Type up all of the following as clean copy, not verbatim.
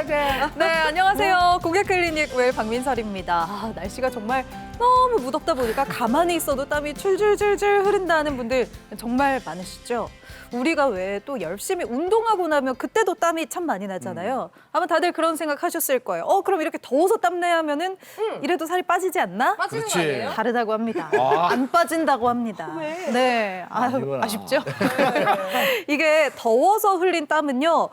네, 안녕하세요. 고객클리닉 웰 박민설입니다. 날씨가 정말 너무 무덥다 보니까 가만히 있어도 땀이 줄줄줄줄 흐른다는 분들 정말 많으시죠? 우리가 왜 또 열심히 운동하고 나면 그때도 땀이 참 많이 나잖아요. 아마 다들 그런 생각 하셨을 거예요. 그럼 이렇게 더워서 땀내야 하면은 이래도 살이 빠지지 않나? 빠지는 거 그렇지. 아니에요? 다르다고 합니다. 안 빠진다고 합니다. 왜? 네, 아니구나. 아쉽죠? 이게 더워서 흘린 땀은요,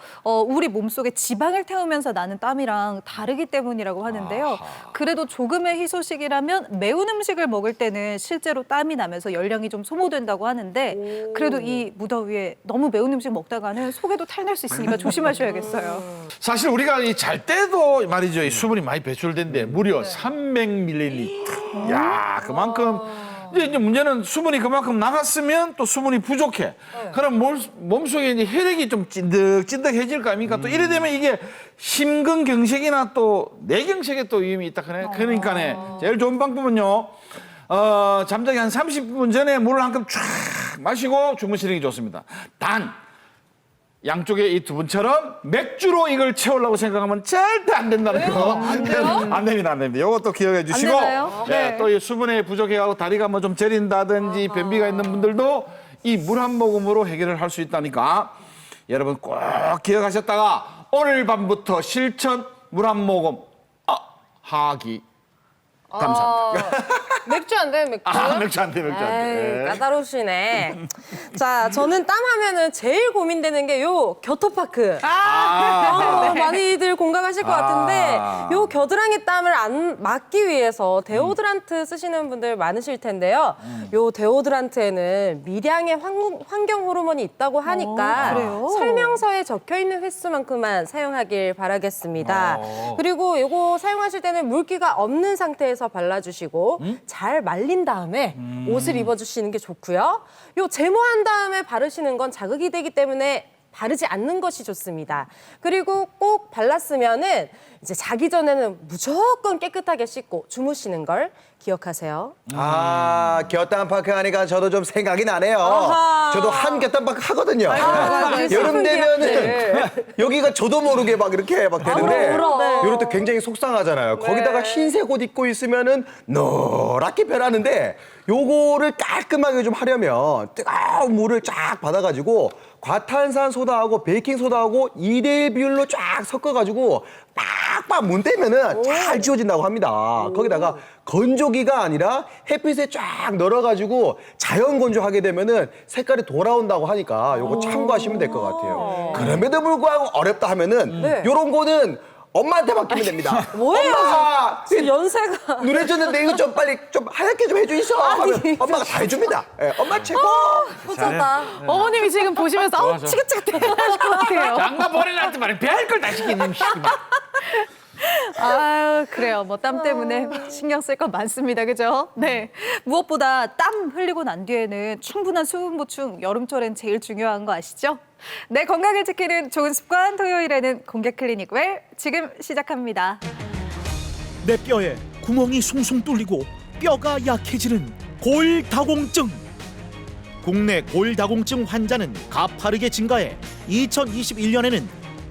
우리 몸속에 지방을 태우면서 나는 땀이랑 다르기 때문이라고 하는데요. 그래도 조금의 희소식이라면 매운 음식을 먹을 때는 실제로 땀이 나면서 열량이 좀 소모된다고 하는데 그래도 이 무더위에 너무 매운 음식 먹다가는 속에도 탈날 수 있으니까 조심하셔야겠어요. 사실 우리가 이 잘 때도 말이죠. 이 수분이 많이 배출된대. 무려 300ml. 야, 그만큼. 이제 문제는 수분이 그만큼 나갔으면 또 수분이 부족해. 그럼 몸속에 이제 혈액이 좀 찐득찐득해질 거 아닙니까? 또 이래 되면 이게 심근경색이나 또 뇌경색에 또 위험이 있다. 그러니까네. 제일 좋은 방법은요. 잠자기 한 30분 전에 물을 한 컵 쫙 마시고 주무시는 게 좋습니다. 단 양쪽에 이 두 분처럼 맥주로 이걸 채우려고 생각하면 절대 안 된다는 거. 안 돼요? 안 됩니다, 안 됩니다. 이것도 기억해 주시고. 되나요? 네. 또 이 수분에 부족해가지고 다리가 뭐 좀 저린다든지 변비가 있는 분들도 이 물 한 모금으로 해결을 할 수 있다니까. 여러분 꼭 기억하셨다가 오늘 밤부터 실천 물 한 모금 하기. 감사합니다. 맥주 안 돼요, 맥주? 맥주 안 돼, 맥주 안 돼. 에이, 까다로우시네. 자, 저는 땀 하면은 제일 고민되는 게 요 겨터파크. 많이들 공감하실 것 같은데 요 겨드랑이 땀을 안 막기 위해서 데오드란트 쓰시는 분들 많으실 텐데요. 요 데오드란트에는 미량의 환경 호르몬이 있다고 하니까 그래요? 설명서에 적혀 있는 횟수만큼만 사용하길 바라겠습니다. 그리고 요거 사용하실 때는 물기가 없는 상태에서 발라주시고 잘 말린 다음에 옷을 입어주시는 게 좋고요. 요 제모한 다음에 바르시는 건 자극이 되기 때문에 바르지 않는 것이 좋습니다. 그리고 꼭 발랐으면은 이제 자기 전에는 무조건 깨끗하게 씻고 주무시는 걸 기억하세요. 곁땀파크 하니까 저도 좀 생각이 나네요. 아하. 저도 한 곁땀파크 하거든요. 맞아요. 여름 슬픈 되면은 기억들. 여기가 저도 모르게 막 이렇게 막 되는데 울어. 네. 이럴 때 굉장히 속상하잖아요. 거기다가 흰색 옷 입고 있으면은 노랗게 변하는데 요거를 깔끔하게 좀 하려면 뜨거운 물을 쫙 받아가지고 과탄산 소다하고 베이킹 소다하고 2대1 비율로 쫙 섞어가지고 빡빡 문대면은 잘 지워진다고 합니다. 거기다가 건조기가 아니라 햇빛에 쫙 널어가지고 자연 건조하게 되면은 색깔이 돌아온다고 하니까 요거 참고하시면 될 것 같아요. 그럼에도 불구하고 어렵다 하면은 요런 거는 엄마한테 맡기면 됩니다. 뭐예요? 엄마! 지금 연세가. 눈에 졌는데 이거 좀 빨리 좀 하얗게 좀 해주이소 하면 엄마가 다 해줍니다. 예, 엄마 최고! 터졌다. 어머님이 지금 보시면서 아우 지긋지긋해 하실 것 같아요. 장가 보내놨지 말이야. 배할 걸 다 시키는 씨발. 그래요. 뭐 땀 때문에 신경 쓸 건 많습니다. 그죠? 네. 무엇보다 땀 흘리고 난 뒤에는 충분한 수분 보충 여름철엔 제일 중요한 거 아시죠? 내 건강을 지키는 좋은 습관 토요일에는 공개 클리닉 웰 지금 시작합니다. 내 뼈에 구멍이 숭숭 뚫리고 뼈가 약해지는 골다공증. 국내 골다공증 환자는 가파르게 증가해 2021년에는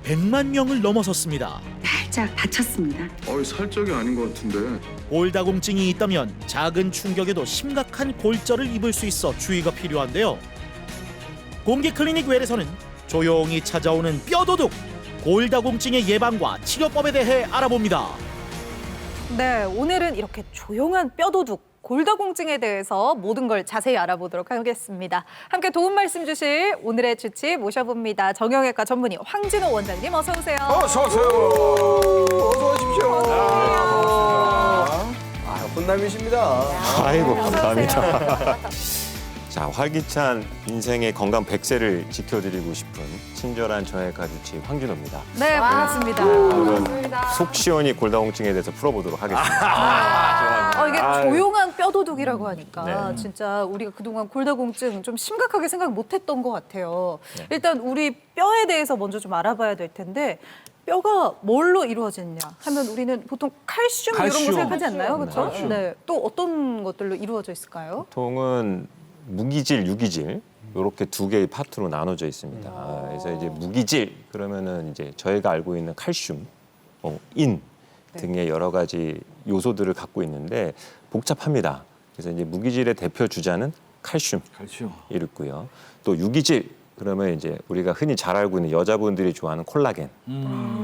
100만 명을 넘어섰습니다. 살짝 다쳤습니다. 살짝이 아닌 것 같은데. 골다공증이 있다면 작은 충격에도 심각한 골절을 입을 수 있어 주의가 필요한데요. 공개 클리닉 웰에서는 조용히 찾아오는 뼈도둑, 골다공증의 예방과 치료법에 대해 알아봅니다. 네, 오늘은 이렇게 조용한 뼈도둑, 골다공증에 대해서 모든 걸 자세히 알아보도록 하겠습니다. 함께 도움 말씀 주실 오늘의 주치 모셔봅니다. 정형외과 전문의 황진호 원장님 어서 오세요. 어서 오세요. 어서 오십시오. 혼남이십니다. 아이고 감사합니다. 자, 활기찬 인생의 건강 100세를 지켜드리고 싶은 친절한 정형외과 주치 황진호입니다. 네, 반갑습니다. 오늘은 속 시원히 골다공증에 대해서 풀어보도록 하겠습니다. 이게 조용한 뼈도둑이라고 하니까 네. 진짜 우리가 그동안 골다공증 좀 심각하게 생각 못했던 것 같아요. 일단 우리 뼈에 대해서 먼저 좀 알아봐야 될 텐데 뼈가 뭘로 이루어졌냐 하면 우리는 보통 칼슘 이런 거 칼슘. 생각하지 않나요? 그렇죠? 칼슘. 네. 또 어떤 것들로 이루어져 있을까요? 보통은 무기질, 유기질 이렇게 두 개의 파트로 나눠져 있습니다. 그래서 이제 무기질 그러면은 이제 저희가 알고 있는 칼슘 인 등의 여러 가지 요소들을 갖고 있는데 복잡합니다. 그래서 이제 무기질의 대표 주자는 칼슘. 칼슘. 이렇고요. 또 유기질 그러면 이제 우리가 흔히 잘 알고 있는 여자분들이 좋아하는 콜라겐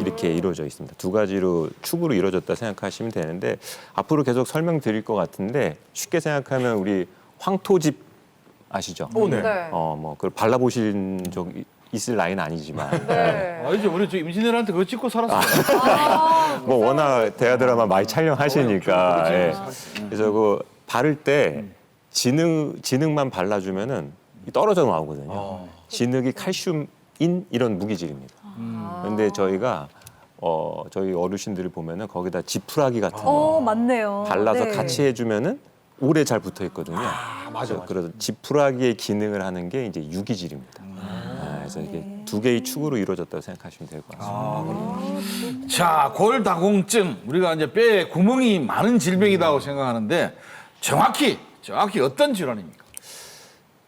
이렇게 이루어져 있습니다. 두 가지로 축으로 이루어졌다 생각하시면 되는데 앞으로 계속 설명드릴 것 같은데 쉽게 생각하면 우리 황토집 아시죠? 네. 네. 뭐 그걸 발라보신 적 있을 나이는 아니지만 네. 이제 우리 저 임신애한테 그거 찍고 살았어요. 뭐 워낙 대하 드라마 많이 촬영하시니까 그렇죠. 예. 그래서 그 바를 때 진흙만 발라주면은 떨어져 나오거든요. 진흙이 칼슘인 이런 무기질입니다. 그런데 저희가 저희 어르신들을 보면은 거기다 지푸라기 같은 거 맞네요. 발라서 네. 같이 해주면은 오래 잘 붙어 있거든요. 맞아. 그래서 지푸라기의 기능을 하는 게 이제 유기질입니다. 그래서 이게 두 개의 축으로 이루어졌다고 생각하시면 될 것 같습니다. 자, 골다공증. 우리가 이제 뼈에 구멍이 많은 질병이라고 생각하는데 정확히 어떤 질환입니까?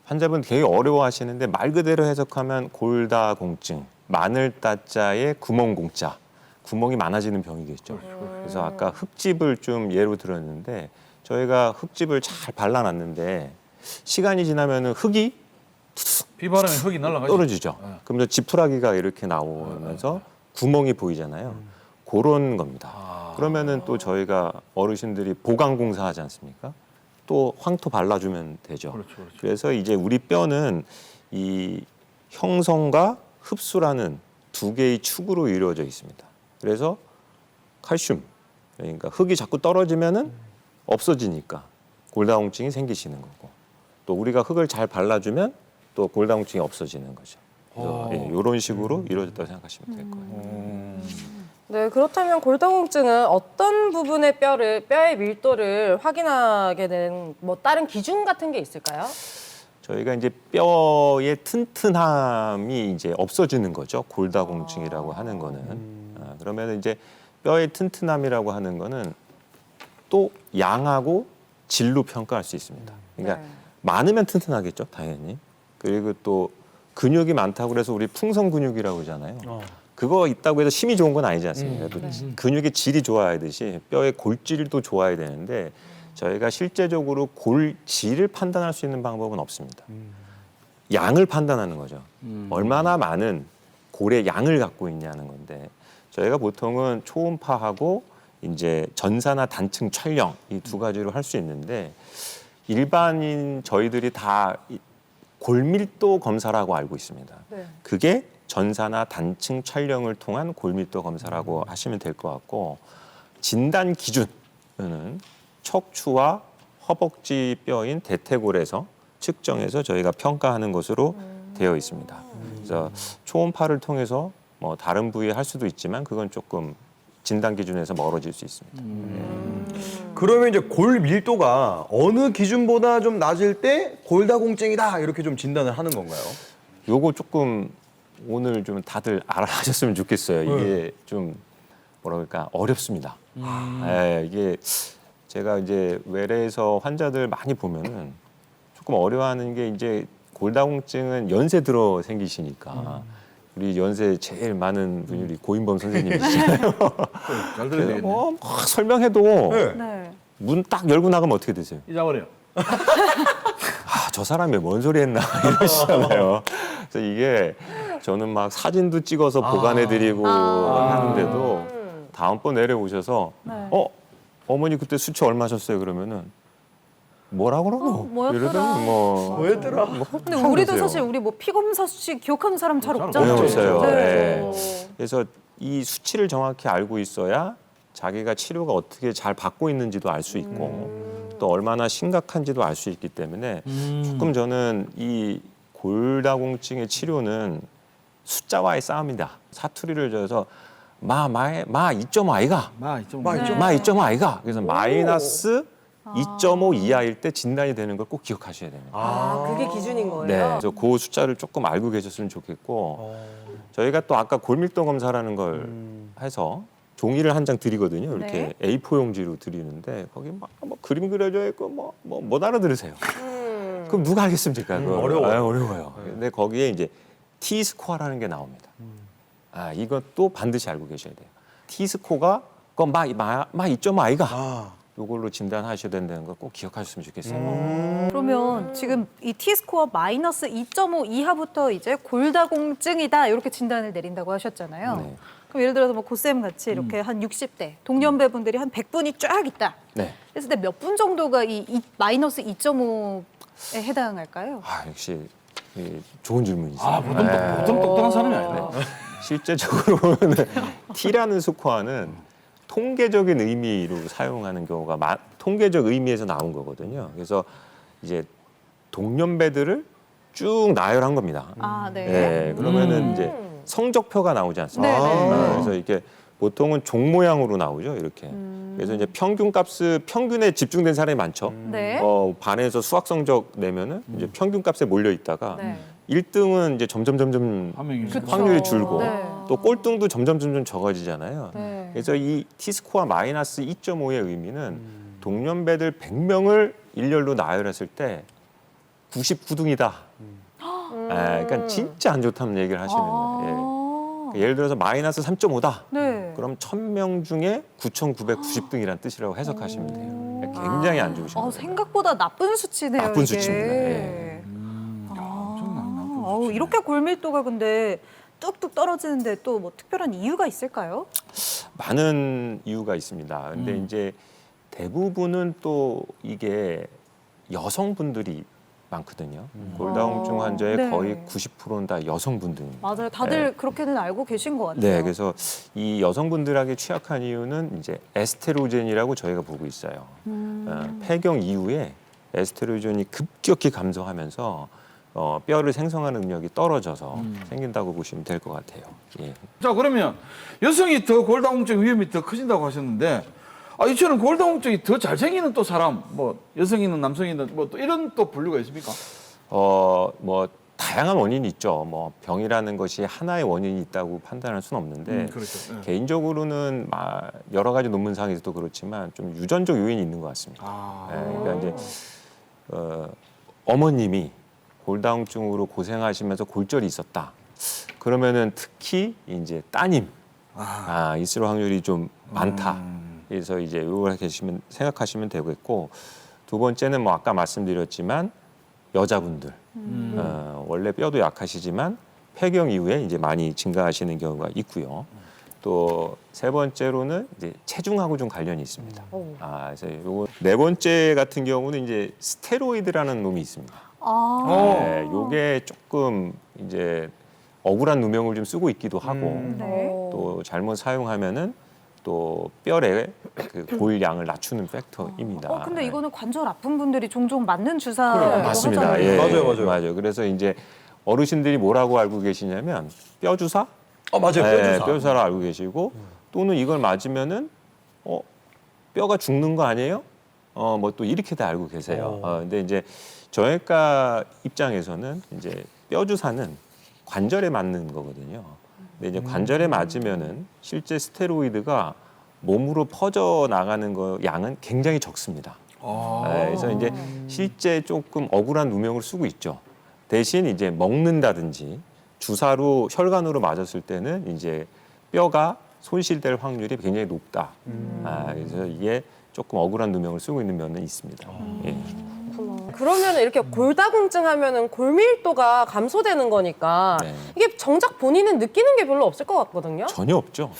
환자분 되게 어려워하시는데 말 그대로 해석하면 골다공증, 마늘 따자에 구멍공자, 구멍이 많아지는 병이겠죠. 그래서 아까 흙집을 좀 예로 들었는데 저희가 흙집을 잘 발라놨는데 시간이 지나면은 흙이 비바람에 흙이 날아가죠. 떨어지죠. 그럼 저 지푸라기가 이렇게 나오면서 구멍이 보이잖아요. 그런 겁니다. 그러면은 또 저희가 어르신들이 보강공사 하지 않습니까? 또 황토 발라주면 되죠. 그렇죠. 그래서 이제 우리 뼈는 이 형성과 흡수라는 두 개의 축으로 이루어져 있습니다. 그래서 칼슘, 그러니까 흙이 자꾸 떨어지면은 없어지니까 골다공증이 생기시는 거고 또 우리가 흙을 잘 발라주면 또 골다공증이 없어지는 거죠. 그래서 이런 식으로 이루어졌다고 생각하시면 될 거예요. 네, 그렇다면 골다공증은 어떤 부분의 뼈의 밀도를 확인하게 되는 뭐 다른 기준 같은 게 있을까요? 저희가 이제 뼈의 튼튼함이 이제 없어지는 거죠. 골다공증이라고 하는 거는. 그러면 이제 뼈의 튼튼함이라고 하는 거는 또 양하고 질로 평가할 수 있습니다. 그러니까 네. 많으면 튼튼하겠죠, 당연히. 그리고 또 근육이 많다고 해서 우리 풍성 근육이라고 그러잖아요. 그거 있다고 해서 힘이 좋은 건 아니지 않습니까? 또 근육의 질이 좋아야 되듯이 뼈의 골질도 좋아야 되는데 저희가 실제적으로 골질을 판단할 수 있는 방법은 없습니다. 양을 판단하는 거죠. 얼마나 많은 골의 양을 갖고 있냐는 건데 저희가 보통은 초음파하고 이제 전사나 단층 촬영 이 두 가지로 할 수 있는데 일반인 저희들이 다 골밀도 검사라고 알고 있습니다. 네. 그게 전사나 단층 촬영을 통한 골밀도 검사라고 하시면 될 것 같고 진단 기준은 척추와 허벅지 뼈인 대퇴골에서 측정해서 저희가 평가하는 것으로 되어 있습니다. 그래서 초음파를 통해서 뭐 다른 부위에 할 수도 있지만 그건 조금 진단 기준에서 멀어질 수 있습니다. 그러면 이제 골 밀도가 어느 기준보다 좀 낮을 때 골다공증이다 이렇게 좀 진단을 하는 건가요? 요거 조금 오늘 좀 다들 알아하셨으면 좋겠어요. 이게 좀 뭐랄까 어렵습니다. 이게 제가 이제 외래에서 환자들 많이 보면은 조금 어려워하는 게 이제 골다공증은 연세 들어 생기시니까 우리 연세 제일 많은 분이 우리 고인범 선생님이시잖아요. 잘 들어야 되겠네. 막 설명해도 네. 네. 문 딱 열고 나가면 어떻게 되세요? 잊어버려요. 저 사람이 뭔 소리 했나 이러시잖아요. 그래서 이게 저는 막 사진도 찍어서 보관해드리고 하는데도 다음번 내려오셔서 네. 어머니 그때 수치 얼마 하셨어요? 그러면은 뭐라 그러노? 뭐였더라? 이러더니 뭐 뭐였더라? 근데 우리도 사실 우리 뭐 피검사 수치 기억하는 사람 잘 잘 없잖아요. 없어요. 네. 그래서 이 수치를 정확히 알고 있어야 자기가 치료가 어떻게 잘 받고 있는지도 알 수 있고 또 얼마나 심각한지도 알 수 있기 때문에 조금 저는 이 골다공증의 치료는 숫자와의 싸움이다. 사투리를 져서 마 2.5 아이가 좀 마 있죠? 마 2.5 아이가 그래서 마이너스 2.5 이하일 때 진단이 되는 걸 꼭 기억하셔야 됩니다. 그게 기준인 거예요? 네, 그래서 그 숫자를 조금 알고 계셨으면 좋겠고 저희가 또 아까 골밀도 검사라는 걸 해서 종이를 한 장 드리거든요. 이렇게 A4 용지로 드리는데 거기 막 뭐 그림 그려져 있고 못 알아들으세요. 그럼 누가 알겠습니까? 그거? 어려워요. 어려워요. 근데 거기에 이제 T 스코어라는 게 나옵니다. 이것도 반드시 알고 계셔야 돼요. T스코어가 막 2.5 아이가 요걸로 진단하셔야 된다는 걸 꼭 기억하셨으면 좋겠어요. 그러면 지금 이 T스코어 마이너스 2.5 이하부터 이제 골다공증이다 이렇게 진단을 내린다고 하셨잖아요. 네. 그럼 예를 들어서 뭐 고쌤 같이 이렇게 한 60대 동년배 분들이 한 100분이 쫙 있다. 네. 그랬을 때 몇 분 정도가 이 마이너스 2.5에 해당할까요? 역시 좋은 질문이세요. 보통 똑똑한 사람이 아니네. 실제적으로 보면 T라는 스코어는 통계적인 의미로 사용하는 경우가 통계적 의미에서 나온 거거든요. 그래서 이제 동년배들을 쭉 나열한 겁니다. 아, 네. 네, 그러면은 이제 성적표가 나오지 않습니까? 네, 네. 그래서 이게 보통은 종 모양으로 나오죠, 이렇게. 그래서 이제 평균에 집중된 사람이 많죠. 네. 반에서 수학 성적 내면은 이제 평균값에 몰려 있다가 네. 1등은 이제 점점 한 명이 확률이 줄고 네. 또 꼴등도 점점 적어지잖아요. 네. 그래서 이 T스코어 마이너스 2.5의 의미는 동년배들 100명을 일렬로 나열했을 때 99등이다. 그러니까 진짜 안 좋다는 얘기를 하시는 거예요. 예를 들어서 마이너스 3.5다. 네. 그럼 1000명 중에 9,990등이라는 뜻이라고 해석하시면 돼요. 굉장히 안 좋으신 거예요. 생각보다 나쁜 수치네요. 나쁜 이게. 수치입니다. 예. 이렇게 골밀도가 근데 뚝뚝 떨어지는데 또 뭐 특별한 이유가 있을까요? 많은 이유가 있습니다. 근데 이제 대부분은 또 이게 여성분들이 많거든요. 골다공증 환자의 네. 거의 90%는 다 여성분들입니다. 맞아요. 다들 그렇게는 알고 계신 것 같아요. 네, 그래서 이 여성분들에게 취약한 이유는 이제 에스테로겐이라고 저희가 보고 있어요. 폐경 이후에 에스테로겐이 급격히 감소하면서 뼈를 생성하는 능력이 떨어져서 생긴다고 보시면 될 것 같아요. 예. 자, 그러면 여성이 더 골다공증 위험이 더 커진다고 하셨는데 이처럼 골다공증이 더 잘 생기는 또 사람, 뭐 여성이든 남성이든 뭐 또 이런 또 분류가 있습니까? 뭐 다양한 원인이 있죠. 뭐 병이라는 것이 하나의 원인이 있다고 판단할 수는 없는데 그렇죠. 네. 개인적으로는 여러 가지 논문상에서도 그렇지만 좀 유전적 요인이 있는 것 같습니다. 그러니까 이제 어머님이 골다공증으로 고생하시면서 골절이 있었다. 그러면은 특히 이제 따님 있을 확률이 좀 많다. 그래서 이제 이걸 생각하시면 되겠고, 두 번째는 뭐 아까 말씀드렸지만 여자분들 원래 뼈도 약하시지만 폐경 이후에 이제 많이 증가하시는 경우가 있고요. 또 세 번째로는 이제 체중하고 좀 관련이 있습니다. 그래서 요거 네 번째 같은 경우는 이제 스테로이드라는 놈이 있습니다. 네, 요게 조금 이제 억울한 누명을 좀 쓰고 있기도 하고 네. 또 잘못 사용하면은 또 뼈의 그 골양을 낮추는 팩터입니다. 근데 이거는 관절 아픈 분들이 종종 맞는 주사라고 맞습니다. 하잖아요. 예, 맞아요. 그래서 이제 어르신들이 뭐라고 알고 계시냐면 뼈 주사? 맞아요. 네, 뼈 주사로 알고 계시고 또는 이걸 맞으면은 뼈가 죽는 거 아니에요? 뭐 또 이렇게도 알고 계세요. 근데 이제 정형외과 입장에서는 이제 뼈 주사는 관절에 맞는 거거든요. 근데 이제 관절에 맞으면은 실제 스테로이드가 몸으로 퍼져 나가는 거 양은 굉장히 적습니다. 그래서 이제 실제 조금 억울한 누명을 쓰고 있죠. 대신 이제 먹는다든지 주사로 혈관으로 맞았을 때는 이제 뼈가 손실될 확률이 굉장히 높다. 그래서 이게 조금 억울한 누명을 쓰고 있는 면은 있습니다. 예. 그러면 이렇게 골다공증 하면은 골밀도가 감소되는 거니까 네. 이게 정작 본인은 느끼는 게 별로 없을 것 같거든요. 전혀 없죠.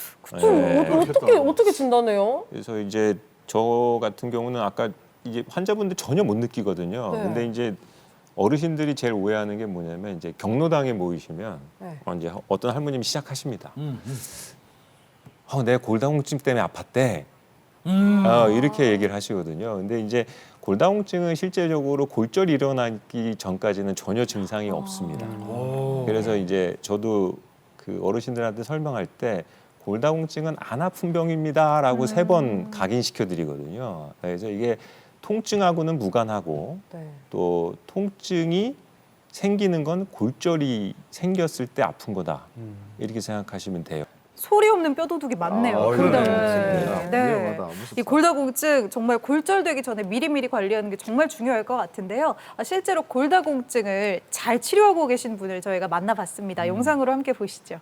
어떻게 진단해요? 그래서 이제 저 같은 경우는 아까 이제 환자분들 전혀 못 느끼거든요. 네. 근데 이제 어르신들이 제일 오해하는 게 뭐냐면 이제 경로당에 모이시면 네. 이제 어떤 할머님이 시작하십니다. 내 골다공증 때문에 아팠대. 이렇게 얘기를 하시거든요. 근데 이제 골다공증은 실제적으로 골절이 일어나기 전까지는 전혀 증상이 없습니다. 그래서 이제 저도 그 어르신들한테 설명할 때 골다공증은 안 아픈 병입니다라고 3번 각인시켜 드리거든요. 그래서 이게 통증하고는 무관하고 네. 또 통증이 생기는 건 골절이 생겼을 때 아픈 거다. 이렇게 생각하시면 돼요. 소리 없는 뼈도둑이 많네요. 골다공증. 위험하다. 무섭다. 이 골다공증 정말 골절되기 전에 미리미리 관리하는 게 정말 중요할 것 같은데요. 실제로 골다공증을 잘 치료하고 계신 분을 저희가 만나봤습니다. 영상으로 함께 보시죠.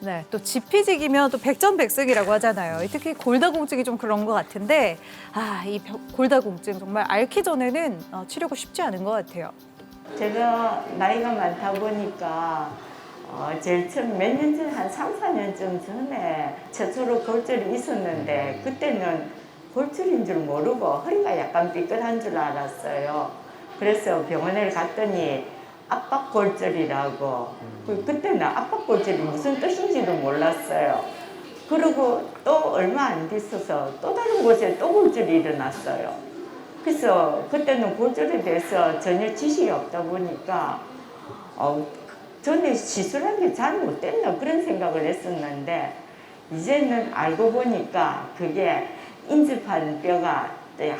네, 또 지피지기면 또 백전백승이라고 하잖아요. 특히 골다공증이 좀 그런 것 같은데, 이 골다공증 정말 앓기 전에는 치료가 쉽지 않은 것 같아요. 제가 나이가 많다 보니까 제일 처음 몇 년 전, 한 3, 4년쯤 전에 최초로 골절이 있었는데 그때는 골절인 줄 모르고 허리가 약간 삐끗한 줄 알았어요. 그래서 병원에 갔더니 압박골절이라고, 그때는 압박골절이 무슨 뜻인지도 몰랐어요. 그리고 또 얼마 안 됐어서 또 다른 곳에 또 골절이 일어났어요. 그래서 그때는 골절에 대해서 전혀 지식이 없다 보니까 전에 시술한 게 잘못됐나 그런 생각을 했었는데, 이제는 알고 보니까 그게 인접한 뼈가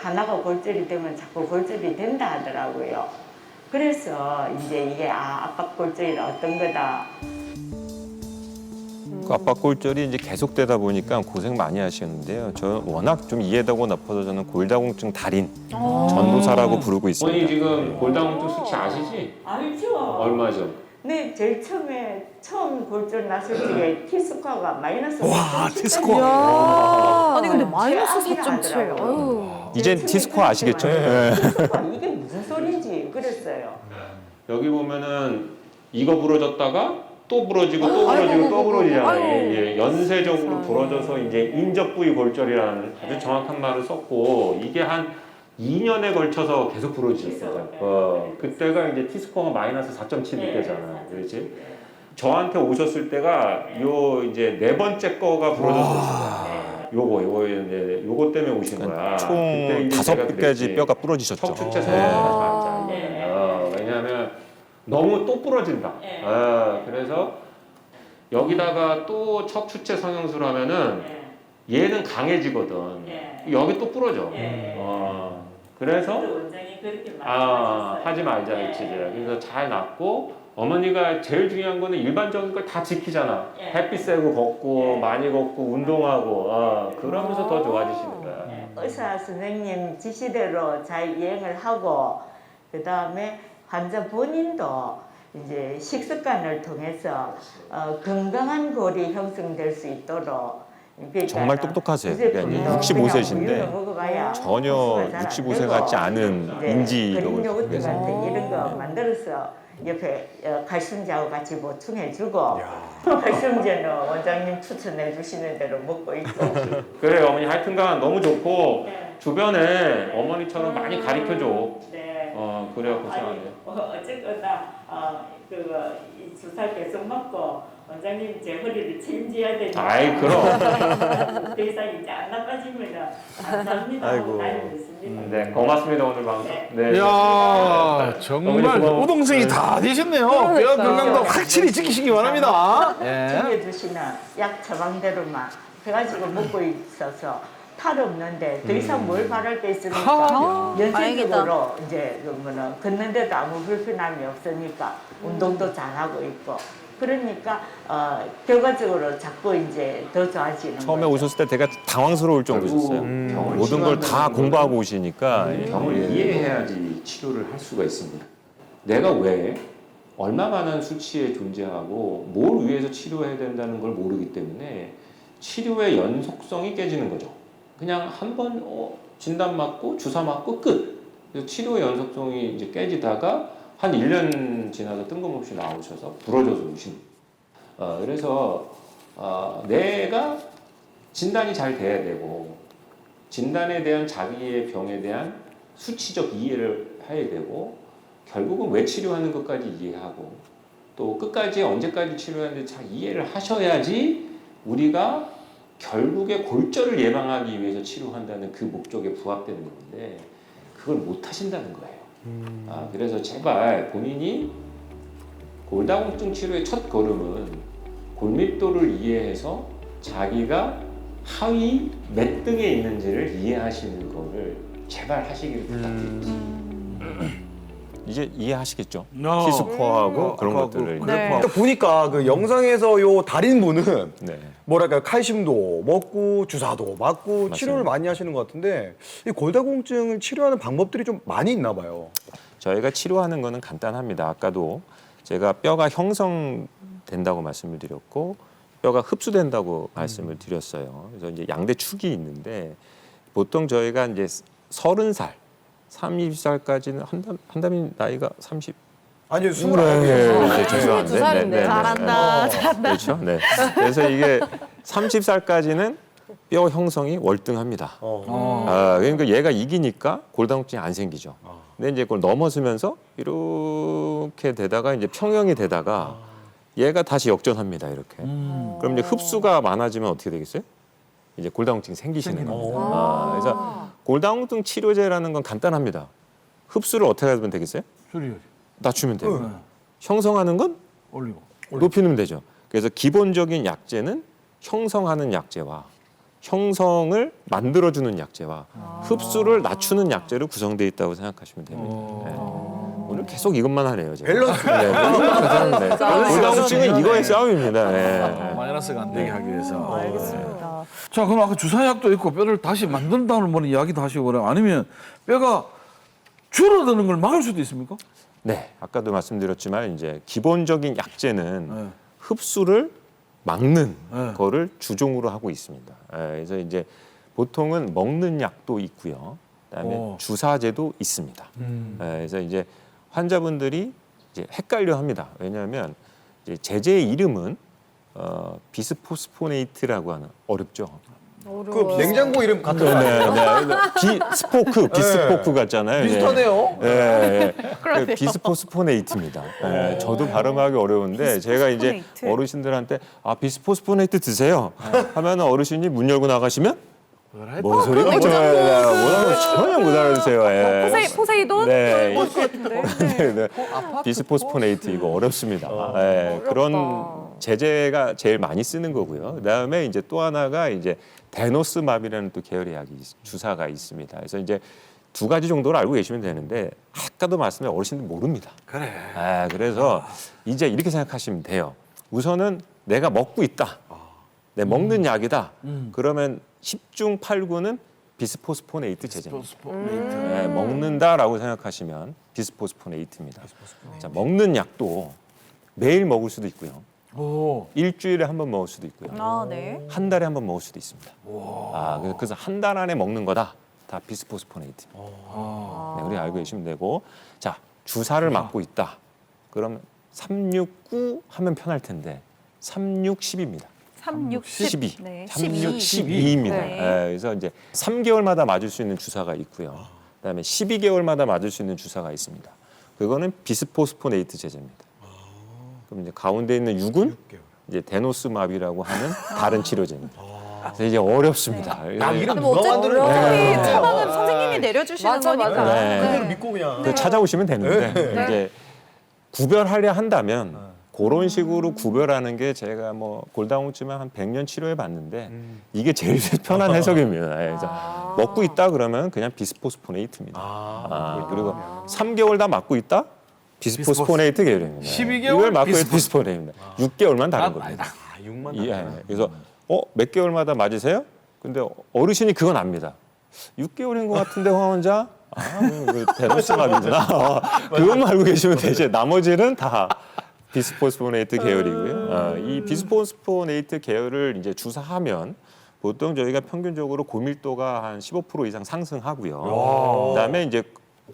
하나가 골절이 되면 자꾸 골절이 된다 하더라고요. 그래서 이제 이게 압박골절이라 어떤 거다. 그 압박골절이 이제 계속되다 보니까 고생 많이 하시는데요. 저 워낙 좀 이해되고 나빠서 저는 골다공증 달인, 전도사라고 부르고 있습니다. 어머니 지금 골다공증 수치 아시지? 알죠? 얼마 전? 네, 제일 처음 골절 났을 때 T스코어가 마이너스 4.7. T스코어. 아니 근데 마이너스 최악이라 4.7. 하더라고요. 이젠 T스코어 아시겠죠? 네. T스코어 이게 무슨 소리인지 그랬어요. 여기 보면은 이거 부러졌다가 또 부러지고 또 부러지고 또 부러지잖아요. 예, 연쇄적으로 부러져서 이제 인접 부위 골절이라는 아주 정확한 말을 썼고, 이게 한 2년에 걸쳐서 계속 부러지셨어요. 그때가 이제 T스코어가 마이너스 4.7일 때잖아요. 그렇지? 저한테 오셨을 때가 요 이제 네 번째 거가 부러져서 오신 거야. 요거 이제 요거 때문에 오신 거야. 총 그때 이제 5개까지 뼈가 부러지셨죠. 척추체 성형수술 맞아. 왜냐하면 너무 또 부러진다. 그래서 여기다가 또 척추체 성형수술 하면은 얘는 강해지거든. 여기 또 부러져. 그래서 원장이 그렇게 말씀하셨어요. 하지 말자 했지. 그래서 잘 낫고, 어머니가 제일 중요한 거는 일반적인 걸 다 지키잖아. 햇빛 쐬고 걷고 많이 걷고 운동하고 그러면서 더 좋아지시는 거야. 의사 선생님 지시대로 잘 이행을 하고, 그 다음에 환자 본인도 이제 식습관을 통해서 건강한 골이 형성될 수 있도록. 정말 똑똑하세요. 그러니까 그러니까 65세신데 전혀 65세 같지 않은 인지력을 그린 요거트 그래서. 같은 이런 거 만들어서 옆에 칼슘제하고 같이 보충해주고, 칼슘제는 원장님 추천해 주시는 대로 먹고 있고. 그래 어머니 하여튼간 너무 좋고, 주변에 어머니처럼 많이 가르쳐줘. 네. 그래야 고생하네요. 어쨌거나 이 주사 계속 맞고 원장님 제 허리를 책임져야 되니까. 아이 그럼. 더 이상 이제 안 나빠지면 감사합니다. 아이고. 있습니다. 네 고맙습니다 오늘 방송. 네. 이야, 정말 고마워. 우동성이 다 되셨네요. 뼈 건강도 확실히 지키시기 바랍니다. 챙겨주시는 약 처방대로만 해가지고 먹고 있어서 탈 없는데 더 이상 뭘 바랄 게 있으니까 연쇄적으로 이제 그러면은 걷는데도 아무 불편함이 없으니까 운동도 잘하고 있고, 그러니까 결과적으로 자꾸 이제 더 좋아지는 처음에 거죠. 오셨을 때 되게 당황스러울 정도셨어요. 모든 걸 다 공부하고 오시니까. 병을 이해해야지 치료를 할 수가 있습니다. 내가 왜 얼마 많은 수치에 존재하고 뭘 위해서 치료해야 된다는 걸 모르기 때문에 치료의 연속성이 깨지는 거죠. 그냥 한 번 진단 맞고 주사 맞고 끝. 그래서 치료 연속성이 이제 깨지다가 한 1년 지나서 뜬금없이 나오셔서 부러져서 오신. 그래서 내가 진단이 잘 돼야 되고, 진단에 대한 자기의 병에 대한 수치적 이해를 해야 되고, 결국은 왜 치료하는 것까지 이해하고, 또 끝까지 언제까지 치료하는지 잘 이해를 하셔야지 우리가 결국에 골절을 예방하기 위해서 치료한다는 그 목적에 부합되는 건데, 그걸 못 하신다는 거예요. 그래서 제발 본인이 골다공증 치료의 첫 걸음은 골밀도를 이해해서 자기가 하위 몇 등에 있는지를 이해하시는 거를 제발 하시기를 부탁드립니다. 이제 이해하시겠죠. T스코어하고 그런 것들을. 그러니까 보니까 그 영상에서 요 달인분은 네. 뭐랄까요, 칼슘도 먹고 주사도 맞고 맞습니다. 치료를 많이 하시는 것 같은데, 이 골다공증을 치료하는 방법들이 좀 많이 있나 봐요. 저희가 치료하는 거는 간단합니다. 아까도 제가 뼈가 형성된다고 말씀을 드렸고, 뼈가 흡수된다고 말씀을 드렸어요. 그래서 이제 양대 축이 있는데 보통 저희가 이제 30살, 30살까지는 한담이 나이가 30. 아니요, 29. 네, 죄송한데. 22살인데. 잘한다. 잘한다. 그렇죠. 네. 그래서 이게 30살까지는 뼈 형성이 월등합니다. 그러니까 얘가 이기니까 골다공증이 안 생기죠. 근데 이제 그걸 넘어서면서 이렇게 되다가 이제 평형이 되다가 얘가 다시 역전합니다. 이렇게. 그럼 이제 흡수가 많아지면 어떻게 되겠어요? 이제 골다공증이 생기시는 겁니다. 그래서 골다공증 치료제라는 건 간단합니다. 흡수를 어떻게 하면 되겠어요? 줄여야지. 낮추면 돼요. 형성하는 건 올리고. 높이면 되죠. 그래서 기본적인 약제는 형성하는 약제와 형성을 만들어주는 약제와 흡수를 낮추는 약제로 구성되어 있다고 생각하시면 됩니다. 네. 오늘 계속 이것만 하네요. 제가. 밸런스. 네. 골다공증은 이거의 싸움입니다. 네. 마이너스가 안 되게 하기 위해서. 알겠습니다. 자, 그럼 아까 주사약도 있고 뼈를 다시 만든다는 뭐 이야기도 하시고 그래요. 아니면 뼈가 줄어드는 걸 막을 수도 있습니까? 네, 아까도 말씀드렸지만 이제 기본적인 약제는 네. 흡수를 막는 네. 거를 주종으로 하고 있습니다. 그래서 이제 보통은 먹는 약도 있고요. 그다음에 오. 주사제도 있습니다. 그래서 이제 환자분들이 이제 헷갈려합니다. 왜냐하면 이제 제제의 이름은 비스포스포네이트라고 하는 어렵죠. 그 냉장고 이름 같은 거. 네. 비스포크 같잖아요. 비슷하네요. 예. 그 비스포스포네이트입니다. 예, 저도 발음하기 어려운데 제가 이제 비스포스포네이트. 어르신들한테 비스포스포네이트 드세요 하면 어르신이 문 열고 나가시면 뭔 소리가 뭐라고 전혀 못 알아주세요. 예. 포세이돈? 네. 그럴 것 같은데. 네. 비스포스포네이트 이거 어렵습니다. 예, 그런 제제가 제일 많이 쓰는 거고요. 그다음에 이제 또 하나가 이제 데노스맙이라는 또 계열의 약이 주사가 있습니다. 그래서 이제 두 가지 정도로 알고 계시면 되는데 아까도 말씀드린 어르신들 모릅니다. 그래. 그래서 이제 이렇게 생각하시면 돼요. 우선은 내가 먹고 있다. 내 먹는 약이다. 그러면 10중 8구는 비스포스포네이트 제제입니다. 네, 먹는다라고 생각하시면 비스포스포네이트입니다. 자, 먹는 약도 매일 먹을 수도 있고요. 오. 일주일에 한 번 먹을 수도 있고요. 아, 네. 한 달에 한 번 먹을 수도 있습니다. 그래서 한 달 안에 먹는 거다. 다 비스포스포네이트입니다. 네, 그렇게 알고 계시면 되고, 자, 주사를 맞고 있다. 그럼 369 하면 편할 텐데 360입니다. 360. 12. 네. 362입니다. 네. 그래서 이제 3개월마다 맞을 수 있는 주사가 있고요. 그다음에 12개월마다 맞을 수 있는 주사가 있습니다. 그거는 비스포스포네이트 제제입니다. 그럼 이제 가운데 있는 6은 이제 데노스맙이라고 하는 다른 치료제입니다. 그래서 이제 어렵습니다. 야, 이름 뭐 누가 만드는 어차피 거야? 처방은 선생님이 내려주시는 맞아, 거니까. 맞아. 네. 그대로 믿고 그냥. 그 찾아오시면 되는데 이제 구별하려 한다면 그런 식으로 구별하는 게 제가 뭐 골다공증을 한 100년 치료해 봤는데 이게 제일 편한 해석입니다. 그래서 먹고 있다 그러면 그냥 비스포스포네이트입니다. 그리고 3개월 다 맞고 있다? 비스포스포네이트 계열입니다. 12개월 이걸 맞고 있다 비스포스포네이트입니다. 6개월만 다른 겁니다. 6만. 예, 그래서 몇 개월마다 맞으세요? 근데 어르신이 그건 압니다. 6개월인 것 같은데 황 원자? 그 데노스맙이구나. 그것만 알고 계시면 되지. 나머지는 다 비스포스포네이트 계열이고요. 이 비스포스포네이트 계열을 이제 주사하면 보통 저희가 평균적으로 고밀도가 한 15% 이상 상승하고요. 그다음에 이제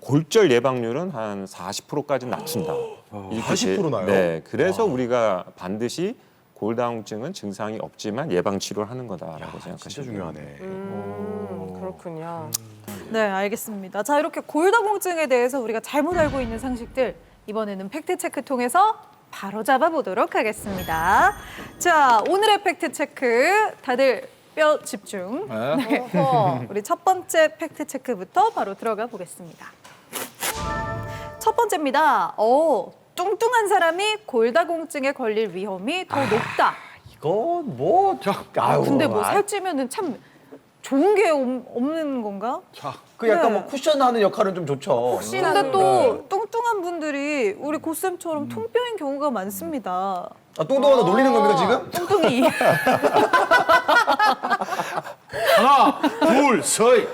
골절 예방률은 한 40%까지 낮춘다. 40% 나요? 네, 그래서 우리가 반드시 골다공증은 증상이 없지만 예방 치료를 하는 거다라고 생각하시면 진짜 중요하네. 그렇군요. 네, 알겠습니다. 자, 이렇게 골다공증에 대해서 우리가 잘못 알고 있는 상식들 이번에는 팩트체크 통해서 바로 잡아보도록 하겠습니다. 자, 오늘의 팩트체크 다들 뼈 집중. 네. 우리 첫 번째 팩트체크부터 바로 들어가 보겠습니다. 첫 번째입니다. 뚱뚱한 사람이 골다공증에 걸릴 위험이 더 높다. 이건 뭐. 아유, 근데 뭐 살찌면은 참 좋은 게 없는 건가? 그 약간 네. 뭐 쿠션하는 역할은 좀 좋죠. 근데 또 뚱뚱한 분들이 우리 고쌤처럼 통뼈인 경우가 많습니다. 뚱뚱하다 놀리는 겁니까 지금? 뚱뚱이. 하나, 둘, 셋.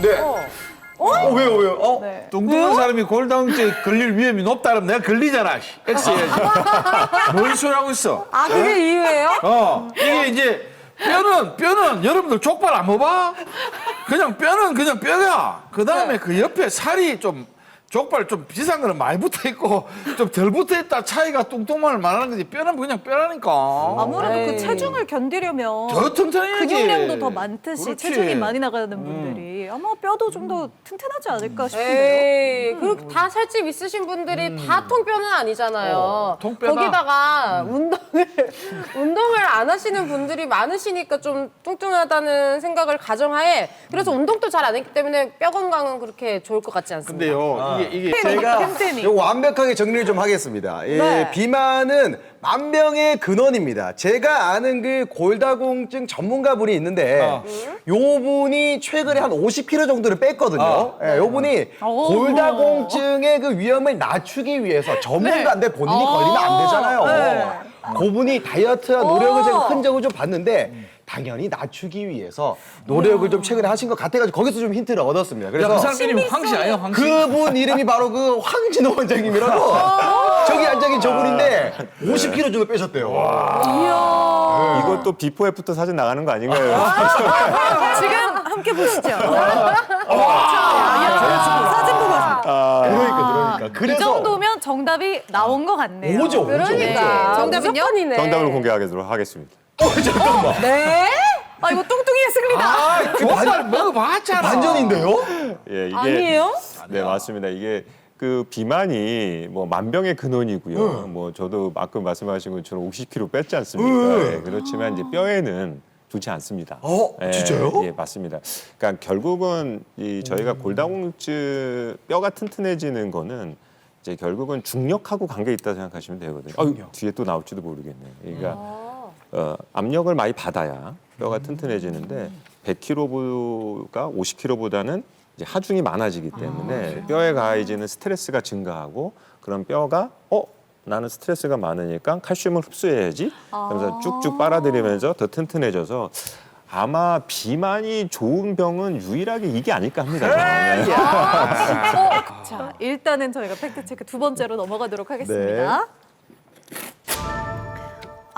네. 왜요? 네. 뚱뚱한 사람이 골다공증에 걸릴 위험이 높다 그러면 내가 걸리잖아. X 해야지. 뭔 소리 하고 있어? 아, 그게 이유예요? 이게 이제 뼈는 여러분들 족발 안 먹어봐? 그냥 뼈는 그냥 뼈야. 그 다음에 그 옆에 살이 좀 족발 좀 비싼 거는 많이 붙어 있고 좀 덜 붙어 있다 차이가 뚱뚱만을 말하는 거지. 뼈는 그냥 뼈라니까. 아무래도 그 에이. 체중을 견디려면 더 튼튼해야지. 근육량도 더 많듯이 그렇지. 체중이 많이 나가는 분들이 아마 뼈도 좀 더 튼튼하지 않을까 싶은데요. 에이, 그리고 다 살집 있으신 분들이 다 통뼈는 아니잖아요. 통뼈다. 거기다가 운동을 안 하시는 분들이 많으시니까 좀 뚱뚱하다는 생각을 가정하에 그래서 운동도 잘 안 했기 때문에 뼈 건강은 그렇게 좋을 것 같지 않습니다. 근데요, 이게 제가 팬데믹. 이거 완벽하게 정리를 좀 하겠습니다. 예, 네. 비만은 만병의 근원입니다. 제가 아는 그 골다공증 전문가분이 있는데 요 분이 최근에 한 50kg 정도를 뺐거든요. 예, 요 분이 골다공증의 그 위험을 낮추기 위해서 전문가인데 본인이 걸리면 안 되잖아요. 그분이 다이어트와 노력을 제가 흔적을 좀 봤는데 당연히 낮추기 위해서 노력을 좀 최근에 하신 것 같아가지고 거기서 좀 힌트를 얻었습니다. 야, 그래서 그 사람 이름이 황씨 아니야, 황씨? 그분 이름이 바로 그 황진호 원장님이라고 저기 앉아 계신 저분인데 50kg 정도 빼셨대요. 이것도 비포 애프터 사진 나가는 거 아닌가요? 지금 함께 보시죠. 사진 보고 그러니까. 이 그래서 정도면 정답이 나온 것 같네요. 오죠. 그러니까 정답은요? 무조건이네. 정답을 공개하도록 하겠습니다. 네? 아 이거 뚱뚱이의 승리다. 족발 먹어봤잖아. 반전인데요? 예, 이게 아니에요? 네, 맞습니다. 이게 그 비만이 뭐 만병의 근원이고요. 뭐 저도 아까 말씀하신 것처럼 50kg 뺐지 않습니까? 예, 그렇지만 이제 뼈에는 좋지 않습니다. 진짜요? 예, 맞습니다. 그러니까 결국은 이 저희가 골다공증 뼈가 튼튼해지는 거는 이제 결국은 중력하고 관계 있다 생각하시면 되거든요. 뒤에 또 나올지도 모르겠네요. 그러니까 압력을 많이 받아야 뼈가 튼튼해지는데 100kg가 50kg보다는 이제 하중이 많아지기 때문에 뼈에 가해지는 스트레스가 증가하고 그런 뼈가 나는 스트레스가 많으니까 칼슘을 흡수해야지 그러면서 쭉쭉 빨아들이면서 더 튼튼해져서 아마 비만이 좋은 병은 유일하게 이게 아닐까 합니다. 저는. 자 일단은 저희가 팩트 체크 두 번째로 넘어가도록 하겠습니다.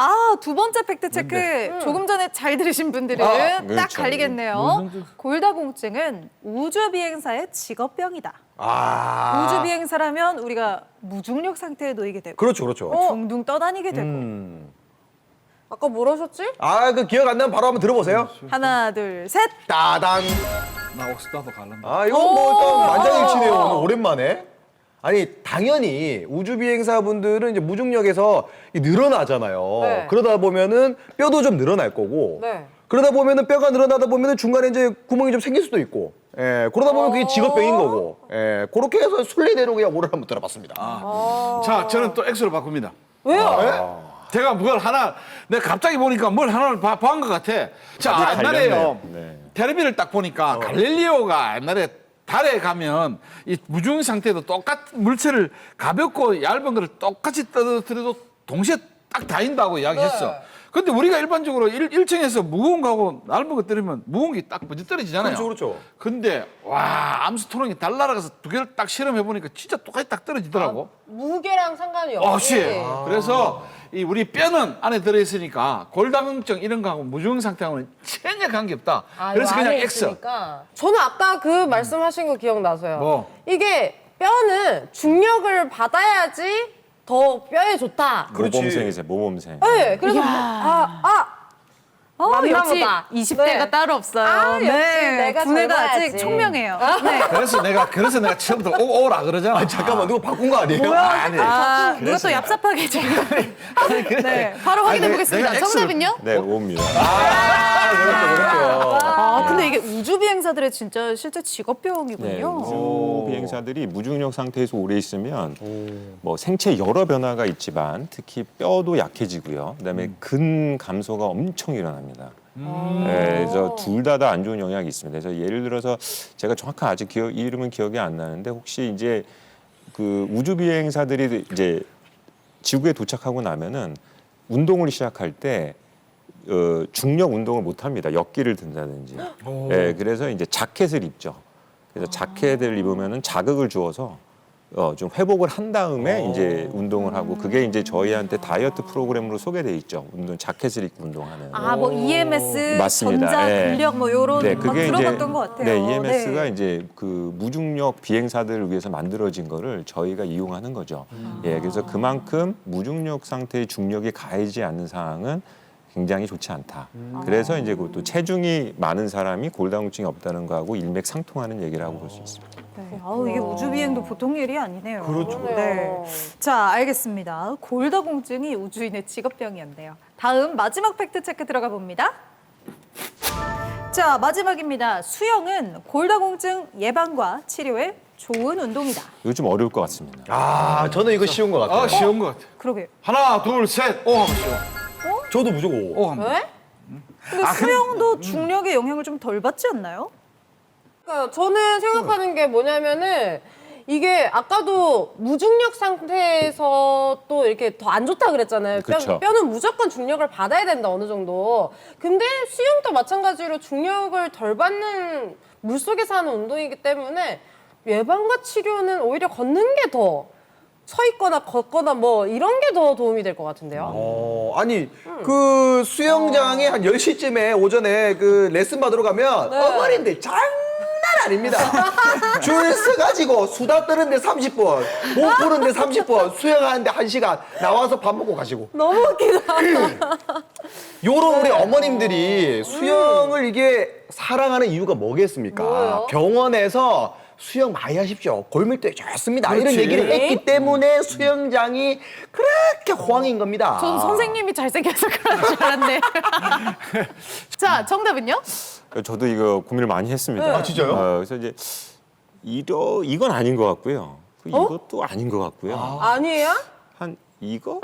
아, 두 번째 팩트 체크 조금 전에 잘 들으신 분들은 딱 그렇죠. 갈리겠네요. 골다공증은 우주비행사의 직업병이다. 아. 우주비행사라면 우리가 무중력 상태에 놓이게 되고 그렇죠. 둥둥 떠다니게 되고 아까 뭘 하셨지? 그 기억 안 나면 바로 한번 들어보세요. 하나 둘 셋. 따단. 나 옥수다도 갈란다. 아, 이거 뭐 만장일치네요. 오늘 오랜만에. 아니, 당연히 우주비행사분들은 이제 무중력에서 늘어나잖아요. 네. 그러다 보면은 뼈도 좀 늘어날 거고. 네. 그러다 보면은 뼈가 늘어나다 보면은 중간에 이제 구멍이 좀 생길 수도 있고. 예, 그러다 보면 그게 직업병인 거고. 예, 그렇게 해서 순리대로 그냥 오를 한번 들어봤습니다. 자, 저는 또 X로 바꿉니다. 왜요? 제가 내가 갑자기 보니까 뭘 하나를 봐한 것 같아. 자, 옛날에요. 갈렸네요. 네. 텔레비를 딱 보니까 갈릴리오가 옛날에 달에 가면 이 무중 상태도 똑같은 물체를 가볍고 얇은 거를 똑같이 떨어뜨려도 동시에 딱 닿인다고 이야기했어. 근데 우리가 일반적으로 1층에서 무거운 거하고 얇은 거 때리면 무거운 게 딱 번지 떨어지잖아요. 그렇죠. 근데 와 암스트롱이 달 날아가서 두 개를 딱 실험해 보니까 진짜 똑같이 딱 떨어지더라고. 무게랑 상관이 없이. 없이. 그래서 이 우리 뼈는 안에 들어있으니까 골다공증 이런 거하고 무중 상태하고는 전혀 관계없다. 그래서 그냥 안에 X. 있으니까. 저는 아까 그 말씀하신 거 기억나서요. 뭐? 이게 뼈는 중력을 받아야지 더 뼈에 좋다. 모범생이세요, 모범생. 네, 그래서 맞나 역시 보다. 20대가 네. 따로 없어요. 역시 내가 두뇌가 젊어야지. 아직 총명해요. 네. 그래서 내가 처음부터 오라 그러잖아. 잠깐만, 누가 바꾼 거 아니에요? 아니. 아, 누가 또 얍삽하게 지금. 네, 바로 확인해 보겠습니다. 내가 정답은요? 네, 옵니다. 그렇죠. 아, 근데 이게 우주 비행사들의 진짜 실제 직업병이군요. 네, 우주 비행사들이 무중력 상태에서 오래 있으면 뭐 생체 여러 변화가 있지만 특히 뼈도 약해지고요. 그다음에 근 감소가 엄청 일어납니다. 네, 그래서 둘 다 안 좋은 영향이 있습니다. 그래서 예를 들어서 제가 정확한 아직 이름은 기억이 안 나는데 혹시 이제 그 우주 비행사들이 이제 지구에 도착하고 나면은 운동을 시작할 때 중력 운동을 못 합니다. 역기를 든다든지. 네, 그래서 이제 자켓을 입죠. 그래서 자켓을 입으면은 자극을 주어서 좀 회복을 한 다음에 이제 운동을 하고 그게 이제 저희한테 다이어트 프로그램으로 소개돼 있죠. 운동 자켓을 입고 운동하는. 아, 뭐 EMS, 맞습니다. 전자 예. 근력 뭐 요런 네, 막 그게 이제 들어갔던 것 같아요. 네, EMS가 네. 이제 그 무중력 비행사들을 위해서 만들어진 거를 저희가 이용하는 거죠. 예, 그래서 그만큼 무중력 상태의 중력이 가해지지 않는 상황은 굉장히 좋지 않다. 그래서 이제 그것도 체중이 많은 사람이 골다공증이 없다는 거하고 일맥상통하는 얘기라고 볼 수 있습니다. 네. 아우, 이게 우주 비행도 보통 일이 아니네요. 그렇죠. 네. 자, 알겠습니다. 골다공증이 우주인의 직업병이었네요. 다음 마지막 팩트 체크 들어가 봅니다. 자, 마지막입니다. 수영은 골다공증 예방과 치료에 좋은 운동이다. 이거 좀 어려울 것 같습니다. 아, 저는 이거 쉬운 것 같아요. 아, 쉬운 것 같아. 그러게요. 하나, 둘, 셋, 오 하면 쉬워. 저도 무조건 오 하면. 왜? 근데 수영도 중력의 영향을 좀 덜 받지 않나요? 그러니까 저는 생각하는 게 뭐냐면은 이게 아까도 무중력 상태에서 또 이렇게 더 안 좋다 그랬잖아요. 그쵸. 뼈는 무조건 중력을 받아야 된다 어느 정도. 근데 수영도 마찬가지로 중력을 덜 받는 물속에서 하는 운동이기 때문에 예방과 치료는 오히려 걷는 게 더 서 있거나 걷거나 뭐 이런 게 더 도움이 될 것 같은데요. 아니 그 수영장에 한 10시쯤에 오전에 그 레슨 받으러 가면 어머님들 장난 아닙니다. 줄 서가지고 수다 떠는데 30분, 못 푸는데 30분, 수영하는데 1시간 나와서 밥 먹고 가시고. 너무 웃기다. 요런 우리 어머님들이 수영을 이게 사랑하는 이유가 뭐겠습니까? 뭐예요? 병원에서 수영 많이 하십시오. 골밀도에 좋습니다. 이런 그렇지. 얘기를 했기 때문에 수영장이 그렇게 호황인 겁니다. 전 선생님이 잘생겨서 그런 줄 알았네. 자, 정답은요? 저도 이거 고민을 많이 했습니다. 아, 진짜요? 그래서 이제 이건 아닌 것 같고요. 이것도 아닌 것 같고요. 아니에요? 한 이거?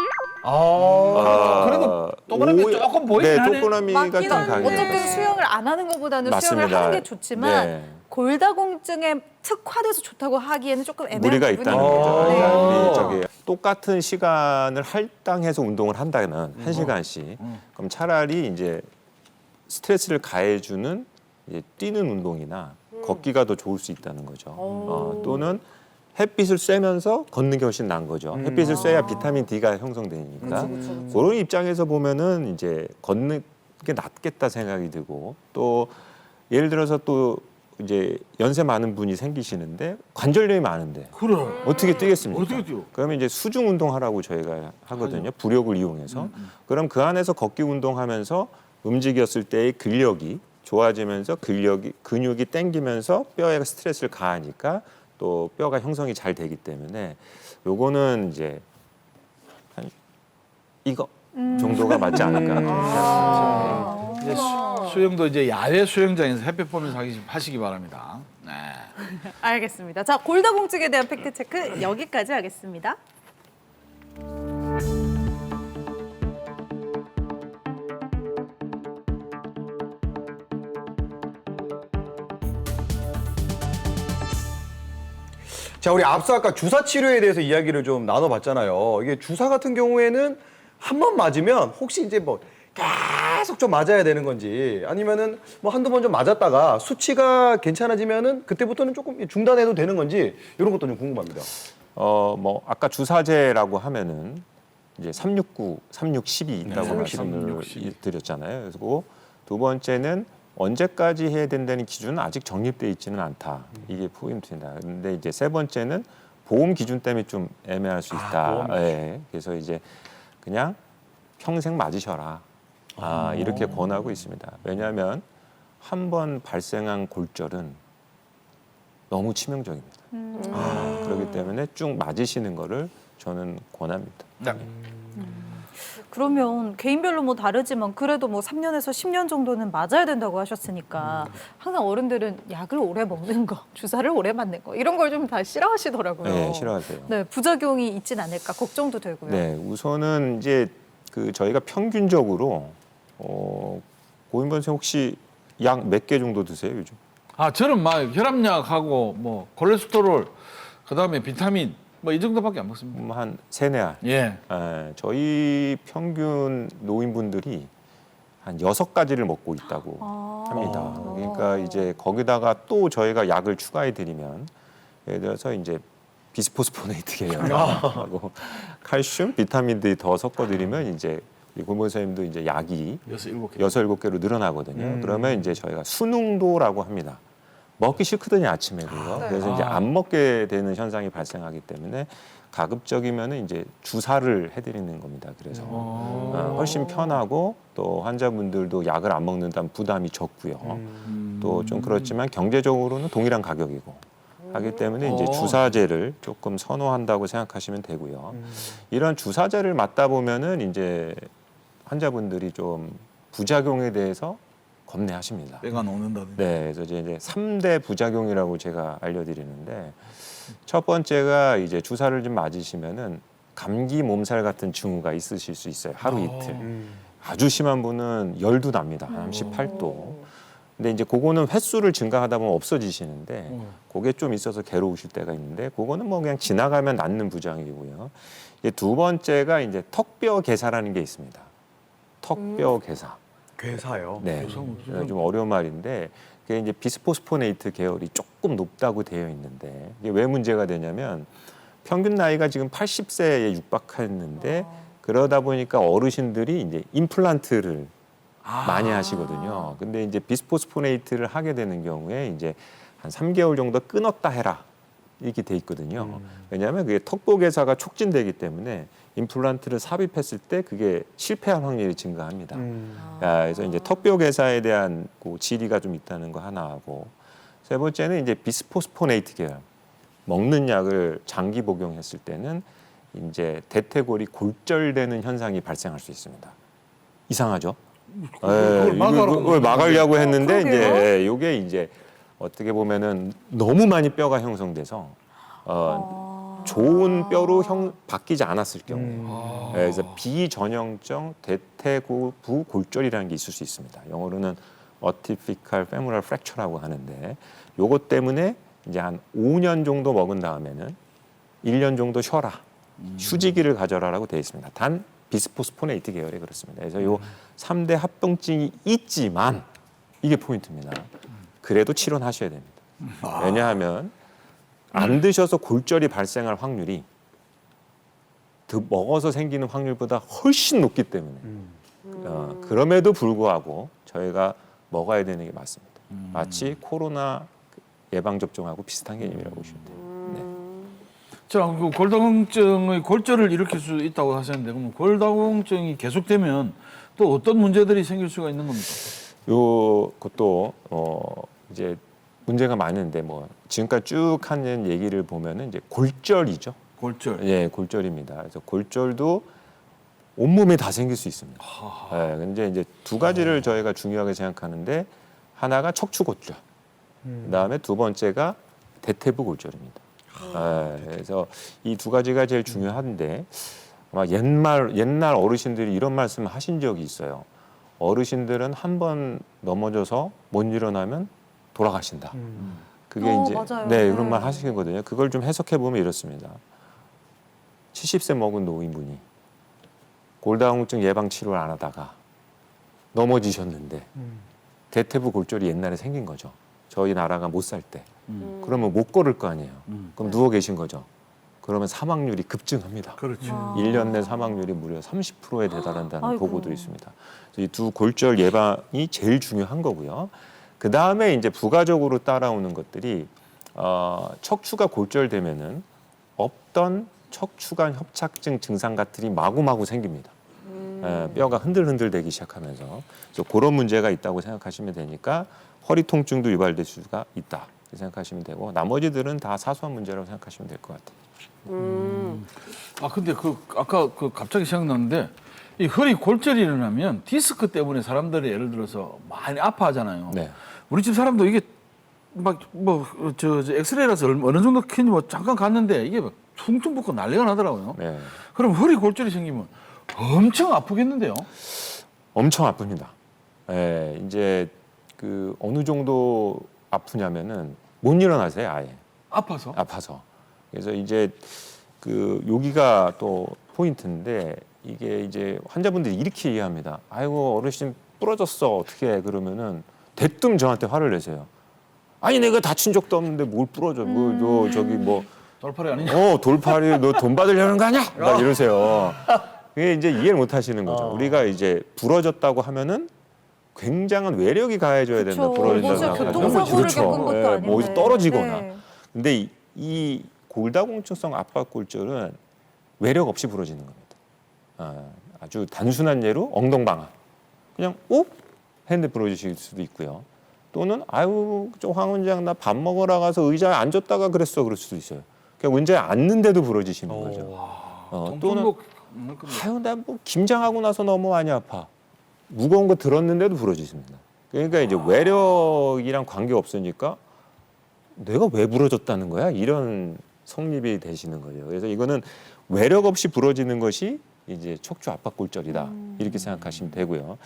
그래도 동그라미 조금 보이긴 네, 하네. 동그라미가 좀 맞긴 한데. 강해요. 어쨌든 수영을 안 하는 것보다는 수영을 맞습니다. 하는 게 좋지만 네. 골다공증에 특화돼서 좋다고 하기에는 조금 애매한 무리가 부분이 있다는 있네요. 거죠. 네. 그러니까 우리 저기 똑같은 시간을 할당해서 운동을 한다면 1시간씩 그럼 차라리 이제 스트레스를 가해주는 이제 뛰는 운동이나 걷기가 더 좋을 수 있다는 거죠. 또는 햇빛을 쐬면서 걷는 게 훨씬 나은 거죠. 햇빛을 쐬야 비타민 D가 형성되니까 그런 입장에서 보면은 이제 걷는 게 낫겠다 생각이 들고 또 예를 들어서 또 이제 연세 많은 분이 생기시는데 관절염이 많은데 그래. 어떻게 뛰겠습니까? 어떻게 뛰어? 그러면 이제 수중 운동하라고 저희가 하거든요. 부력을 이용해서. 그럼 그 안에서 걷기 운동하면서 움직였을 때의 근력이 좋아지면서 근육이 당기면서 뼈에 스트레스를 가하니까 또 뼈가 형성이 잘 되기 때문에 요거는 이제 한 이거 정도가 맞지 않을까 생각합니다. 이제 수영도 이제 야외 수영장에서 햇빛 보면서 하시기 바랍니다. 네. 알겠습니다. 자, 골다공증에 대한 팩트 체크 여기까지 하겠습니다. 자, 우리 앞서 아까 주사 치료에 대해서 이야기를 좀 나눠봤잖아요. 이게 주사 같은 경우에는 한 번 맞으면 혹시 이제 뭐 계속 좀 맞아야 되는 건지 아니면은 뭐 한두 번 좀 맞았다가 수치가 괜찮아지면은 그때부터는 조금 중단해도 되는 건지 이런 것도 좀 궁금합니다. 뭐 아까 주사제라고 하면은 이제 369, 3610이 있다고 369, 말씀을 드렸잖아요. 그리고 두 번째는 언제까지 해야 된다는 기준은 아직 정립돼 있지는 않다. 이게 포인트입니다. 근데 이제 세 번째는 보험 기준 때문에 좀 애매할 수 있다. 예. 그래서 이제 그냥 평생 맞으셔라. 이렇게 권하고 있습니다. 왜냐하면 한 번 발생한 골절은 너무 치명적입니다. 그렇기 때문에 쭉 맞으시는 거를 저는 권합니다. 그러면 개인별로 뭐 다르지만 그래도 뭐 3년에서 10년 정도는 맞아야 된다고 하셨으니까 항상 어른들은 약을 오래 먹는 거, 주사를 오래 맞는 거 이런 걸 좀 다 싫어하시더라고요. 네, 싫어하세요. 네, 부작용이 있진 않을까 걱정도 되고요. 네, 우선은 이제 그 저희가 평균적으로 고인범 선생 혹시 약 몇 개 정도 드세요 요즘? 저는 막 혈압약하고 뭐 콜레스테롤 그다음에 비타민 뭐 이 정도밖에 안 먹습니다. 한 3-4알. 예. 저희 평균 노인분들이 한 6가지를 먹고 있다고 합니다. 그러니까 이제 거기다가 또 저희가 약을 추가해 드리면 예를 들어서 이제 비스포스포네이트 계열하고 칼슘, 비타민 D 더 섞어 드리면 이제 우리 고모 선생님도 이제 약이 6-7개로 늘어나거든요. 그러면 이제 저희가 수능도라고 합니다. 먹기 싫거든요, 아침에도요. 그래서 이제 안 먹게 되는 현상이 발생하기 때문에 가급적이면은 이제 주사를 해드리는 겁니다. 그래서 훨씬 편하고 또 환자분들도 약을 안 먹는다는 부담이 적고요. 또 좀 그렇지만 경제적으로는 동일한 가격이고 하기 때문에 이제 주사제를 조금 선호한다고 생각하시면 되고요. 이런 주사제를 맞다 보면은 이제 환자분들이 좀 부작용에 대해서 겁내하십니다. 배가 녹는다든지. 네, 그래서 이제 3대 부작용이라고 제가 알려드리는데 첫 번째가 이제 주사를 좀 맞으시면은 감기 몸살 같은 징후가 있으실 수 있어요. 하루 이틀. 아주 심한 분은 열도 납니다. 한 18도. 근데 이제 그거는 횟수를 증가하다 보면 없어지시는데 그게 좀 있어서 괴로우실 때가 있는데 그거는 뭐 그냥 지나가면 낫는 부작용이고요. 이제 두 번째가 이제 턱뼈 괴사라는 게 있습니다. 턱뼈 괴사. 괴사요. 네, 좀 어려운 말인데 그게 이제 비스포스포네이트 계열이 조금 높다고 되어 있는데 이게 왜 문제가 되냐면 평균 나이가 지금 80세에 육박했는데 그러다 보니까 어르신들이 이제 임플란트를 많이 하시거든요. 근데 이제 비스포스포네이트를 하게 되는 경우에 이제 한 3개월 정도 끊었다 해라 이렇게 돼 있거든요. 왜냐하면 그게 턱뼈 괴사가 촉진되기 때문에 임플란트를 삽입했을 때 그게 실패할 확률이 증가합니다. 그래서 이제 턱뼈 괴사에 대한 그 질의가 좀 있다는 거 하나하고 세 번째는 이제 비스포스포네이트 계열 먹는 약을 장기 복용했을 때는 이제 대퇴골이 골절되는 현상이 발생할 수 있습니다. 이상하죠? 그걸 막으려고 했는데 이제 이게 이제 어떻게 보면은 너무 많이 뼈가 형성돼서 좋은 뼈로 바뀌지 않았을 경우에 그래서 비전형적 대퇴부 골절이라는 게 있을 수 있습니다. 영어로는 Atypical Femoral Fracture라고 하는데 요것 때문에 이제 한 5년 정도 먹은 다음에는 1년 정도 쉬어라. 휴지기를 가져라라고 되어 있습니다. 단 비스포스포네이트 계열이 그렇습니다. 그래서 요 3대 합병증이 있지만 이게 포인트입니다. 그래도 치료는 하셔야 됩니다. 왜냐하면 안 드셔서 골절이 발생할 확률이 먹어서 생기는 확률보다 훨씬 높기 때문에 그럼에도 불구하고 저희가 먹어야 되는 게 맞습니다. 마치 코로나 예방접종하고 비슷한 개념이라고 보시면 돼요. 자, 그 골다공증의 골절을 일으킬 수 있다고 하셨는데 그럼 골다공증이 계속되면 또 어떤 문제들이 생길 수가 있는 겁니까? 그것도 이제 문제가 많은데 뭐 지금까지 쭉 하는 얘기를 보면은 이제 골절이죠. 골절. 예, 골절입니다. 그래서 골절도 온몸에 다 생길 수 있습니다. 예, 근데 이제 두 가지를 저희가 중요하게 생각하는데 하나가 척추 골절. 그다음에 두 번째가 대퇴부 골절입니다. 그래서 이 두 가지가 제일 중요한데 아마 옛날 어르신들이 이런 말씀을 하신 적이 있어요. 어르신들은 한 번 넘어져서 못 일어나면 돌아가신다. 그게 이제 맞아요. 네, 그런 말 하시거든요. 그걸 좀 해석해 보면 이렇습니다. 70세 먹은 노인분이 골다공증 예방 치료를 안 하다가 넘어지셨는데 대퇴부 골절이 옛날에 생긴 거죠. 저희 나라가 못 살 때. 그러면 못 걸을 거 아니에요. 그럼 누워 계신 거죠. 그러면 사망률이 급증합니다. 그렇죠. 1년 내 사망률이 무려 30%에 달한다는 아이고. 보고도 있습니다. 이 두 골절 예방이 제일 중요한 거고요. 그 다음에 이제 부가적으로 따라오는 것들이 척추가 골절되면은 없던 척추관 협착증 증상 같들이 마구마구 생깁니다. 뼈가 흔들흔들대기 시작하면서 그래서 그런 문제가 있다고 생각하시면 되니까 허리 통증도 유발될 수가 있다 생각하시면 되고 나머지들은 다 사소한 문제라고 생각하시면 될 것 같아요. 아 근데 아까 갑자기 생각났는데 이 허리 골절이 일어나면 디스크 때문에 사람들이 예를 들어서 많이 아파하잖아요. 네. 우리 집 사람도 이게 막 저 엑스레이라서 어느 정도 큰지 뭐 잠깐 갔는데 이게 막 퉁퉁 붓고 난리가 나더라고요. 네. 그럼 허리 골절이 생기면 엄청 아프겠는데요? 엄청 아픕니다. 이제 그 어느 정도 아프냐면은 못 일어나세요, 아예. 아파서. 그래서 이제 그 여기가 또 포인트인데 이게 이제 환자분들이 이렇게 이해합니다. 아이고 어르신 부러졌어 어떻게 해? 그러면은 대뜸 저한테 화를 내세요. 아니 내가 다친 적도 없는데 뭘 부러져? 너 저기 뭐 돌팔이 아니냐? 돌팔이 너 돈 받으려는 거 아니야? 막 이러세요. 그게 이제 이해를 못 하시는 거죠. 우리가 이제 부러졌다고 하면은 굉장한 외력이 가해져야 된다. 그쵸. 부러진다. 무슨 교통사고를 겪은 것도 아닌데. 뭐 어디 떨어지거나. 네. 근데 이 골다공증성 압박골절은 외력 없이 부러지는 겁니다. 아주 단순한 예로 엉덩방아. 그냥 했는데 부러지실 수도 있고요. 또는 아유 저 황 원장 나 밥 먹으러 가서 의자에 앉았다가 그랬어 그럴 수도 있어요. 그냥 의자에 앉는데도 부러지시는 거죠. 또는 아유 나 뭐 김장하고 나서 너무 많이 아파. 무거운 거 들었는데도 부러지십니다. 그러니까 이제 외력이랑 관계 없으니까 내가 왜 부러졌다는 거야? 이런 성립이 되시는 거죠. 그래서 이거는 외력 없이 부러지는 것이 이제 척추 압박골절이다. 이렇게 생각하시면 되고요.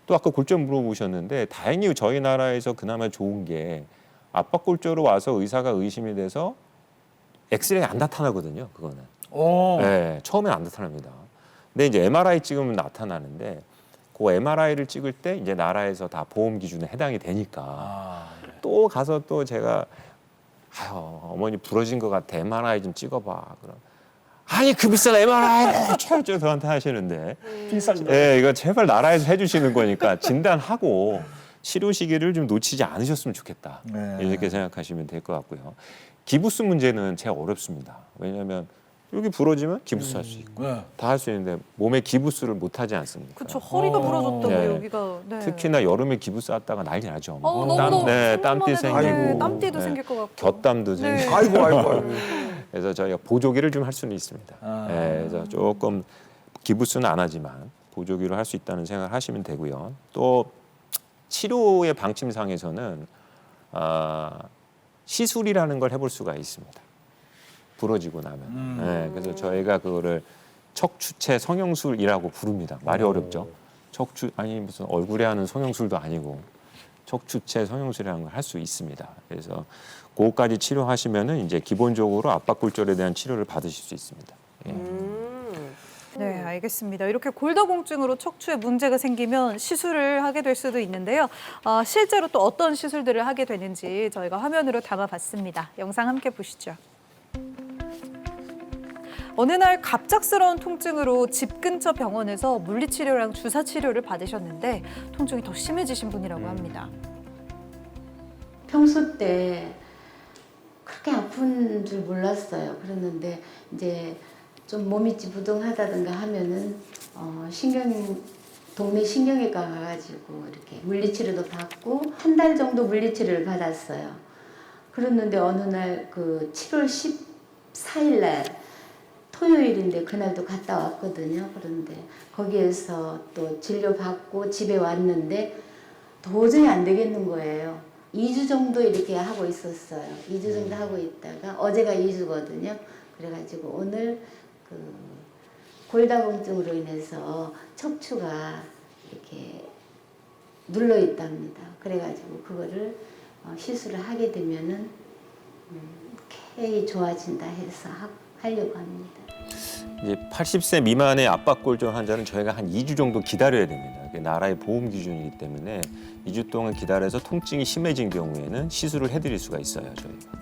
또 아까 골절 물어보셨는데 다행히 저희 나라에서 그나마 좋은 게 압박골절로 와서 의사가 의심이 돼서 엑스레이가 안 나타나거든요. 그거는. 네, 처음엔 안 나타납니다. 근데 이제 MRI 찍으면 나타나는데 그 MRI를 찍을 때 이제 나라에서 다 보험 기준에 해당이 되니까 또 가서 또 제가 아유 어머니 부러진 것 같아 MRI 좀 찍어봐. 그럼 아니 그 비싼 MRI를 저한테 하시는데 예, 이거 제발 나라에서 해주시는 거니까 진단하고 치료 시기를 좀 놓치지 않으셨으면 좋겠다. 네. 이렇게 생각하시면 될 것 같고요. 기부스 문제는 제가 어렵습니다. 왜냐하면 여기 부러지면 기부스 할 수 있고 다 할 수 있는데 몸에 기부스를 못 하지 않습니까? 그렇죠. 허리가 부러졌다고 네. 여기가. 네. 특히나 여름에 기부스 왔다가 난리 나죠. 너무 땀띠 생기고 땀띠도 생길 것 같고. 곁땀도 네. 생기고. 아이고. 그래서 저희가 보조기를 좀 할 수는 있습니다. 그래서 조금 기부스는 안 하지만 보조기로 할 수 있다는 생각을 하시면 되고요. 또 치료의 방침상에서는 시술이라는 걸 해볼 수가 있습니다. 부러지고 나면. 그래서 저희가 그거를 척추체 성형술이라고 부릅니다. 말이 어렵죠. 아니 무슨 얼굴에 하는 성형술도 아니고 척추체 성형술이라는 걸 할 수 있습니다. 그래서 그거까지 치료하시면은 이제 기본적으로 압박골절에 대한 치료를 받으실 수 있습니다. 예. 네, 알겠습니다. 이렇게 골다공증으로 척추에 문제가 생기면 시술을 하게 될 수도 있는데요. 실제로 또 어떤 시술들을 하게 되는지 저희가 화면으로 담아봤습니다. 영상 함께 보시죠. 어느 날 갑작스러운 통증으로 집 근처 병원에서 물리치료랑 주사치료를 받으셨는데 통증이 더 심해지신 분이라고 합니다. 평소 때 그렇게 아픈 줄 몰랐어요. 그랬는데 이제 좀 몸이 찌부둥하다든가 하면은 동네 신경외과 가가지고 이렇게 물리치료도 받고 한 달 정도 물리치료를 받았어요. 그랬는데 어느 날 그 7월 14일 날 토요일인데 그날도 갔다 왔거든요. 그런데 거기에서 또 진료받고 집에 왔는데 도저히 안 되겠는 거예요. 2주 정도 이렇게 하고 있었어요. 2주 정도 하고 있다가 어제가 2주거든요. 그래가지고 오늘 그 골다공증으로 인해서 척추가 이렇게 눌러 있답니다. 그래가지고 그거를 시술을 하게 되면은 좋아진다 해서 하려고 합니다. 이제 80세 미만의 압박골절 환자는 저희가 한 2주 정도 기다려야 됩니다. 그게 나라의 보험 기준이기 때문에 2주 동안 기다려서 통증이 심해진 경우에는 시술을 해드릴 수가 있어요, 저희가.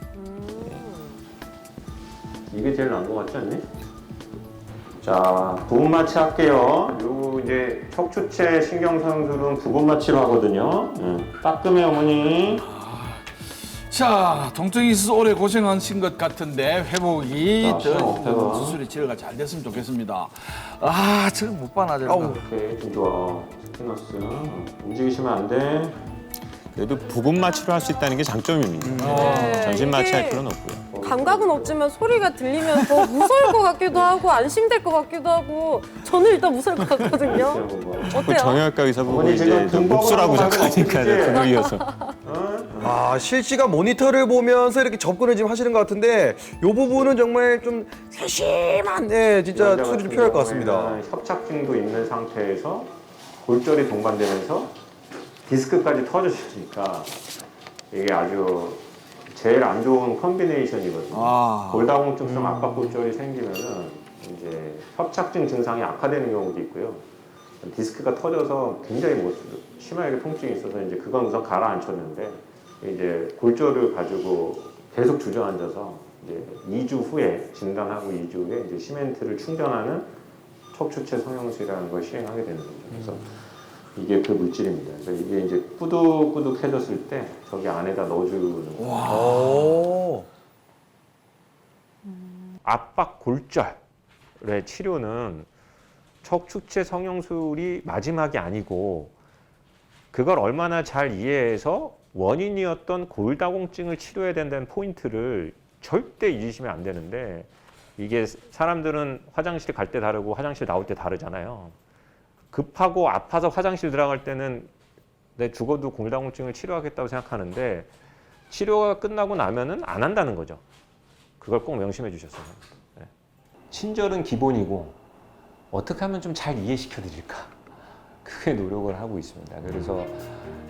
이게 제일 나은 것 같지 않니? 자, 부분 마취 할게요. 요 이제 척추체 신경성술은 부분 마취로 하거든요. 따끔해 어머니. 자, 통증이 있어서 오래 고생하신 것 같은데 회복이 없다가. 수술이 치료가 잘 됐으면 좋겠습니다. 저거 못 봐나 저거. 오케이, 좀 좋아. 스테너스. 움직이시면 안 돼. 그래도 부분 마취로 할 수 있다는 게 장점입니다. 전신 마취할 이게 필요는 없고요. 감각은 없지만 소리가 들리면 더 무서울 것 같기도 하고 안심될 것 같기도 하고 저는 일단 무서울 것 같거든요. 그 어때요? 정형외과 의사 보고 어머니 이제 지금 등복을 흡수라고 하고 자꾸 하니까 있지? 그거 이어서. 실시간 모니터를 보면서 이렇게 접근을 지금 하시는 것 같은데 이 부분은 정말 좀 세심한 진짜 수리 좀 필요할 것 같습니다. 협착증도 있는 상태에서 골절이 동반되면서 디스크까지 터지시니까 이게 아주 제일 안 좋은 컨비네이션이거든요. 골다공증성 압박골절이 생기면은 이제 협착증 증상이 악화되는 경우도 있고요. 디스크가 터져서 굉장히 심하게 통증이 있어서 이제 그건 우선 가라앉혔는데 이제 골절을 가지고 계속 주저앉아서 이제 2주 후에 진단하고 2주 후에 이제 시멘트를 충전하는 척추체 성형술이라는 걸 시행하게 되는 거죠. 그래서 이게 그 물질입니다. 그래서 이게 이제 꾸덕꾸덕해졌을 때 저기 안에다 넣어주는 거예요. 압박 골절의 치료는 척추체 성형술이 마지막이 아니고 그걸 얼마나 잘 이해해서 원인이었던 골다공증을 치료해야 된다는 포인트를 절대 잊으시면 안 되는데 이게 사람들은 화장실 갈 때 다르고 화장실 나올 때 다르잖아요. 급하고 아파서 화장실 들어갈 때는 내 죽어도 골다공증을 치료하겠다고 생각하는데 치료가 끝나고 나면은 안 한다는 거죠. 그걸 꼭 명심해 주셨어요. 네. 친절은 기본이고 어떻게 하면 좀 잘 이해시켜 드릴까? 크게 노력을 하고 있습니다. 그래서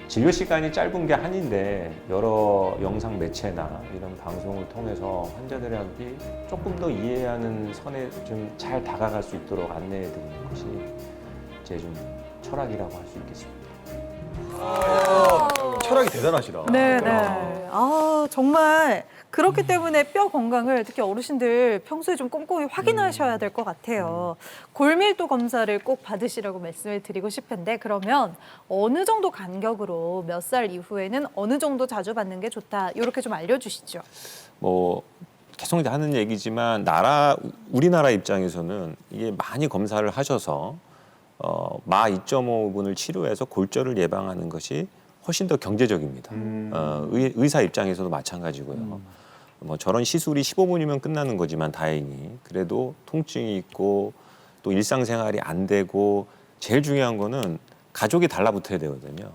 진료 시간이 짧은 게 한인데 여러 영상 매체나 이런 방송을 통해서 환자들에게 조금 더 이해하는 선에 좀 잘 다가갈 수 있도록 안내해 드리는 것이 제 좀 철학이라고 할 수 있겠습니다. 철학이 대단하시다. 네, 네. 아, 정말 그렇기 때문에 뼈 건강을 특히 어르신들 평소에 좀 꼼꼼히 확인하셔야 될 것 같아요. 골밀도 검사를 꼭 받으시라고 말씀을 드리고 싶은데 그러면 어느 정도 간격으로 몇 살 이후에는 어느 정도 자주 받는 게 좋다. 이렇게 좀 알려주시죠. 뭐 계속 하는 얘기지만 우리나라 입장에서는 이게 많이 검사를 하셔서 마 2.5분을 치료해서 골절을 예방하는 것이 훨씬 더 경제적입니다. 의사 입장에서도 마찬가지고요. 뭐 저런 시술이 15분이면 끝나는 거지만 다행히 그래도 통증이 있고 또 일상생활이 안 되고 제일 중요한 거는 가족이 달라붙어야 되거든요.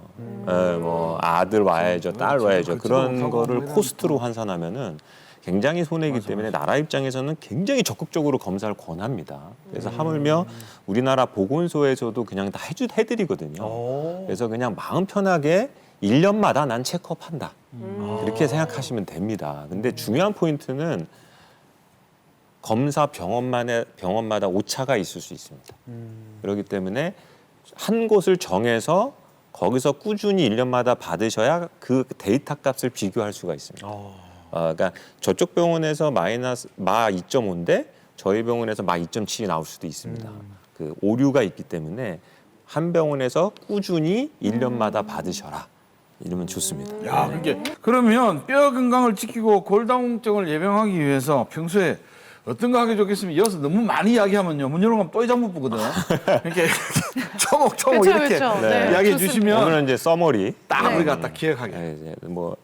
뭐 아들 와야죠, 딸 와야죠. 그런 거를 코스트로 환산하면은 굉장히 손해이기 때문에 나라 입장에서는 굉장히 적극적으로 검사를 권합니다. 그래서 하물며 우리나라 보건소에서도 그냥 다 해드리거든요. 그래서 그냥 마음 편하게 1년마다 난 체크업한다. 그렇게 생각하시면 됩니다. 근데 중요한 포인트는 검사 병원마다 오차가 있을 수 있습니다. 그렇기 때문에 한 곳을 정해서 거기서 꾸준히 1년마다 받으셔야 그 데이터 값을 비교할 수가 있습니다. 그러니까 저쪽 병원에서 마이너스 마 2.5인데 저희 병원에서 마 2.7이 나올 수도 있습니다. 그 오류가 있기 때문에 한 병원에서 꾸준히 1년마다 받으셔라. 이러면 좋습니다. 야, 그러면 뼈 건강을 지키고 골다공증을 예방하기 위해서 평소에 어떤 거 하기 좋겠으면 이어서 너무 많이 이야기하면요. 문 열어가면 또 이장 못 보거든. 이렇게 초목초목 그쵸, 이렇게 그쵸. 네. 이야기해 좋습니다. 주시면 오늘은 이제 서머리 딱 우리가 딱 기억하게. 네, 이제 뭐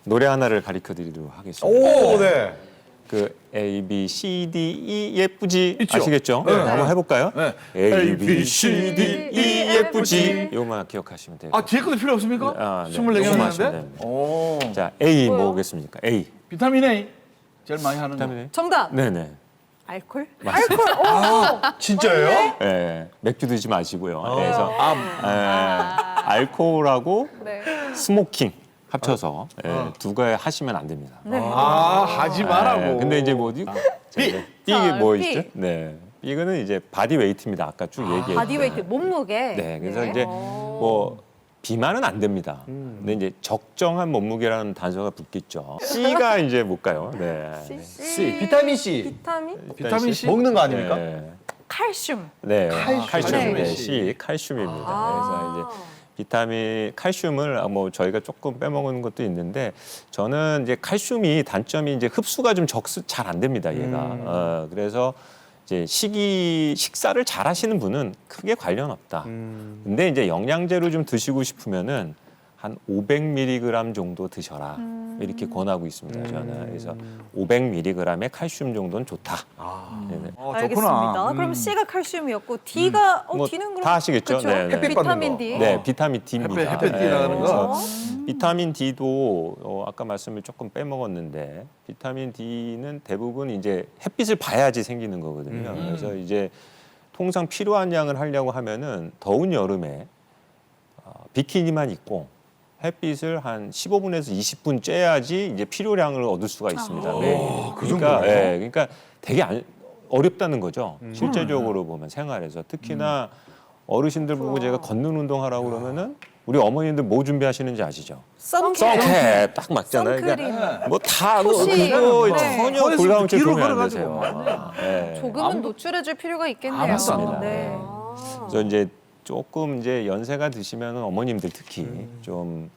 노래 하나를 가르쳐 드리도록 하겠습니다. 오, 네. 그 A, B, C, D, E 예쁘지 있죠? 아시겠죠? 네. 한번 해볼까요? 네. A, B, C, D, E 예쁘지. 요만 기억하시면 돼요. 아, 뒤에 것도 필요 없습니까? 네. 24개나 요거만 하시면 하는데? 됩니다. 오. 자, A 뭐겠습니까? A. 비타민 A. 제일 많이 하는 거. 비타민 정답. A. 네네. 알콜? 맞습니다. 알콜. 진짜예요? 네, 맥주 드지 마시고요. 그래서 알코올하고 네. 스모킹 합쳐서 두 개 하시면 안 됩니다. 네. 아, 하지 말라고. 네, 근데 이제 뭐 B 자, 뭐 B. 있죠? 네, B는 이제 바디 웨이트입니다. 아까 쭉 얘기했던. 바디웨이트 몸무게. 네, 그래서 이제 뭐 비만은 안 됩니다. 근데 이제 적정한 몸무게라는 단서가 붙겠죠. C가 이제 뭘까요? 네. C. 비타민 C. 비타민 C. 먹는 거 아닙니까? 네. 칼슘. 네, 칼슘. 네. 네, C 칼슘입니다. 그래서 이제 비타민 칼슘을 뭐 저희가 조금 빼먹는 것도 있는데 저는 이제 칼슘이 단점이 이제 흡수가 좀 잘 안 됩니다. 얘가. 그래서 이제 식사를 잘 하시는 분은 크게 관련 없다. 근데 이제 영양제로 좀 드시고 싶으면은 한 500mg 정도 드셔라. 이렇게 권하고 있습니다. 저는. 그래서 500mg의 칼슘 정도는 좋다. 네네. 알겠습니다. 그럼 C가 칼슘이었고 D가 뭐 D는 그럼 다 아시겠죠? 그쵸? 네, 네. 햇빛 받는 비타민 거. D. 네, 비타민 D입니다. 햇빛 D라는 거. 그래서 비타민 D도 아까 말씀을 조금 빼먹었는데 비타민 D는 대부분 이제 햇빛을 봐야지 생기는 거거든요. 그래서 이제 통상 필요한 양을 하려고 하면은 더운 여름에 비키니만 입고 햇빛을 한 15분에서 20분 쬐야지 이제 필요량을 얻을 수가 있습니다. 네. 그러니까, 그러니까 되게 어렵다는 거죠. 실제적으로 보면 생활에서 특히나 어르신들 보고 제가 걷는 운동하라고 그러면은 우리 어머님들 뭐 준비하시는지 아시죠? 선크림. 선캡 딱 맞잖아요. 선크림. 뭐다 토시. 그거 네. 전혀 허리에서 골다공증 뒤로 도움이 안 걸어가지고. 되세요. 네. 조금은 노출해줄 필요가 있겠네요. 맞습니다. 네. 그래서 이제 조금 이제 연세가 드시면 어머님들 특히 좀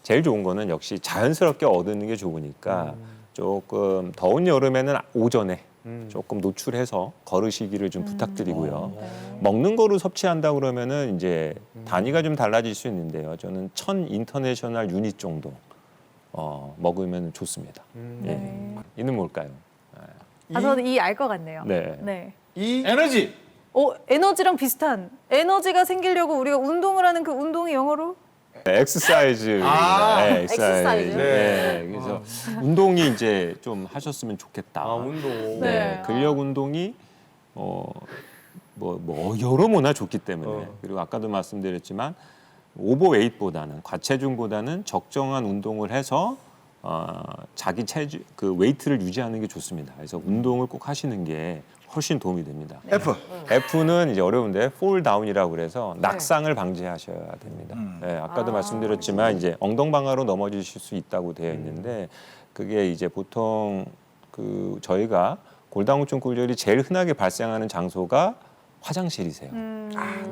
제일 좋은 거는 역시 자연스럽게 얻는 게 좋으니까 조금 더운 여름에는 오전에 조금 노출해서 걸으시기를 좀 부탁드리고요. 먹는 거로 섭취한다 그러면은 이제 단위가 좀 달라질 수 있는데요. 저는 1000 인터내셔널 유닛 정도 먹으면 좋습니다. 예. 이는 뭘까요? 아, 저는 이 알 것 같네요. 네. 네. 이 에너지. 에너지랑 비슷한 에너지가 생기려고 우리가 운동을 하는 그 운동이 영어로 엑서사이즈. 아, 엑서사이즈. 네. 그래서 운동이 이제 좀 하셨으면 좋겠다. 운동. 네. 근력 운동이 여러모나 좋기 때문에 그리고 아까도 말씀드렸지만 오버웨이트보다는 과체중보다는 적정한 운동을 해서 자기 체중 그 웨이트를 유지하는 게 좋습니다. 그래서 운동을 꼭 하시는 게 훨씬 도움이 됩니다. F는 이제 어려운데 fall down이라고 그래서 낙상을 방지하셔야 됩니다. 네, 아까도 말씀드렸지만 이제 엉덩방아로 넘어지실 수 있다고 되어 있는데 그게 이제 보통 그 저희가 골다공증 골절이 제일 흔하게 발생하는 장소가 화장실이세요.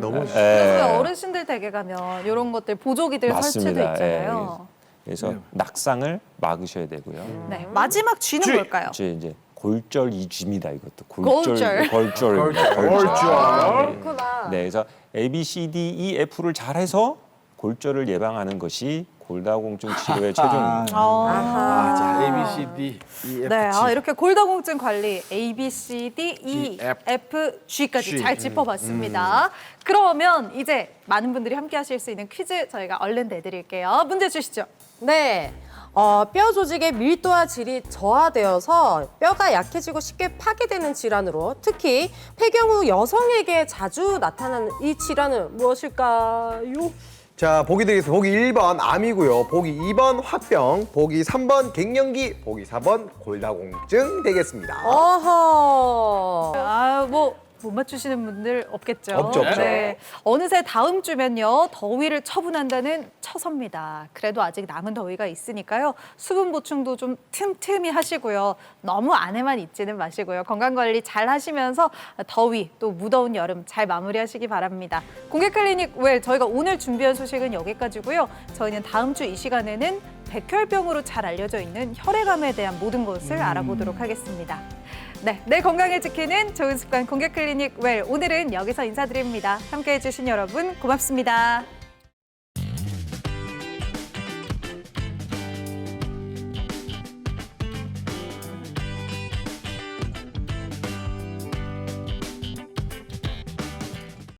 너무 그래서 어르신들 댁에 가면 이런 것들 보조기들 설치돼 맞습니다. 있잖아요. 그래서 낙상을 막으셔야 되고요. 네. 마지막 G는 뭘까요? 이제 골절 이쥐입니다. 이것도 골절. 골절입니다. 그렇구나. 네, 그래서 A, B, C, D, E, F를 잘해서 골절을 예방하는 것이 골다공증 치료의 최종입니다. 자, A, B, C, D, E, F, 네, G. 이렇게 골다공증 관리 A, B, C, D, E, F, G까지 G. 잘 짚어봤습니다. 그러면 이제 많은 분들이 함께 하실 수 있는 퀴즈 저희가 얼른 내드릴게요. 문제 주시죠. 네. 뼈 조직의 밀도와 질이 저하되어서 뼈가 약해지고 쉽게 파괴되는 질환으로 특히 폐경 후 여성에게 자주 나타나는 이 질환은 무엇일까요? 자, 보기 드리겠습니다. 보기 1번 암이고요. 보기 2번 화병, 보기 3번 갱년기, 보기 4번 골다공증 되겠습니다. 어허. 못 맞추시는 분들 없겠죠? 없죠. 네. 어느새 다음 주면요, 더위를 처분한다는 처서입니다. 그래도 아직 남은 더위가 있으니까요, 수분 보충도 좀 틈틈이 하시고요. 너무 안에만 있지는 마시고요. 건강관리 잘 하시면서 더위, 또 무더운 여름 잘 마무리하시기 바랍니다. 공개클리닉 웰, 저희가 오늘 준비한 소식은 여기까지고요. 저희는 다음 주 이 시간에는 백혈병으로 잘 알려져 있는 혈액암에 대한 모든 것을 알아보도록 하겠습니다. 네, 내 건강을 지키는 좋은 습관 공개클리닉 웰, 오늘은 여기서 인사드립니다. 함께해 주신 여러분 고맙습니다.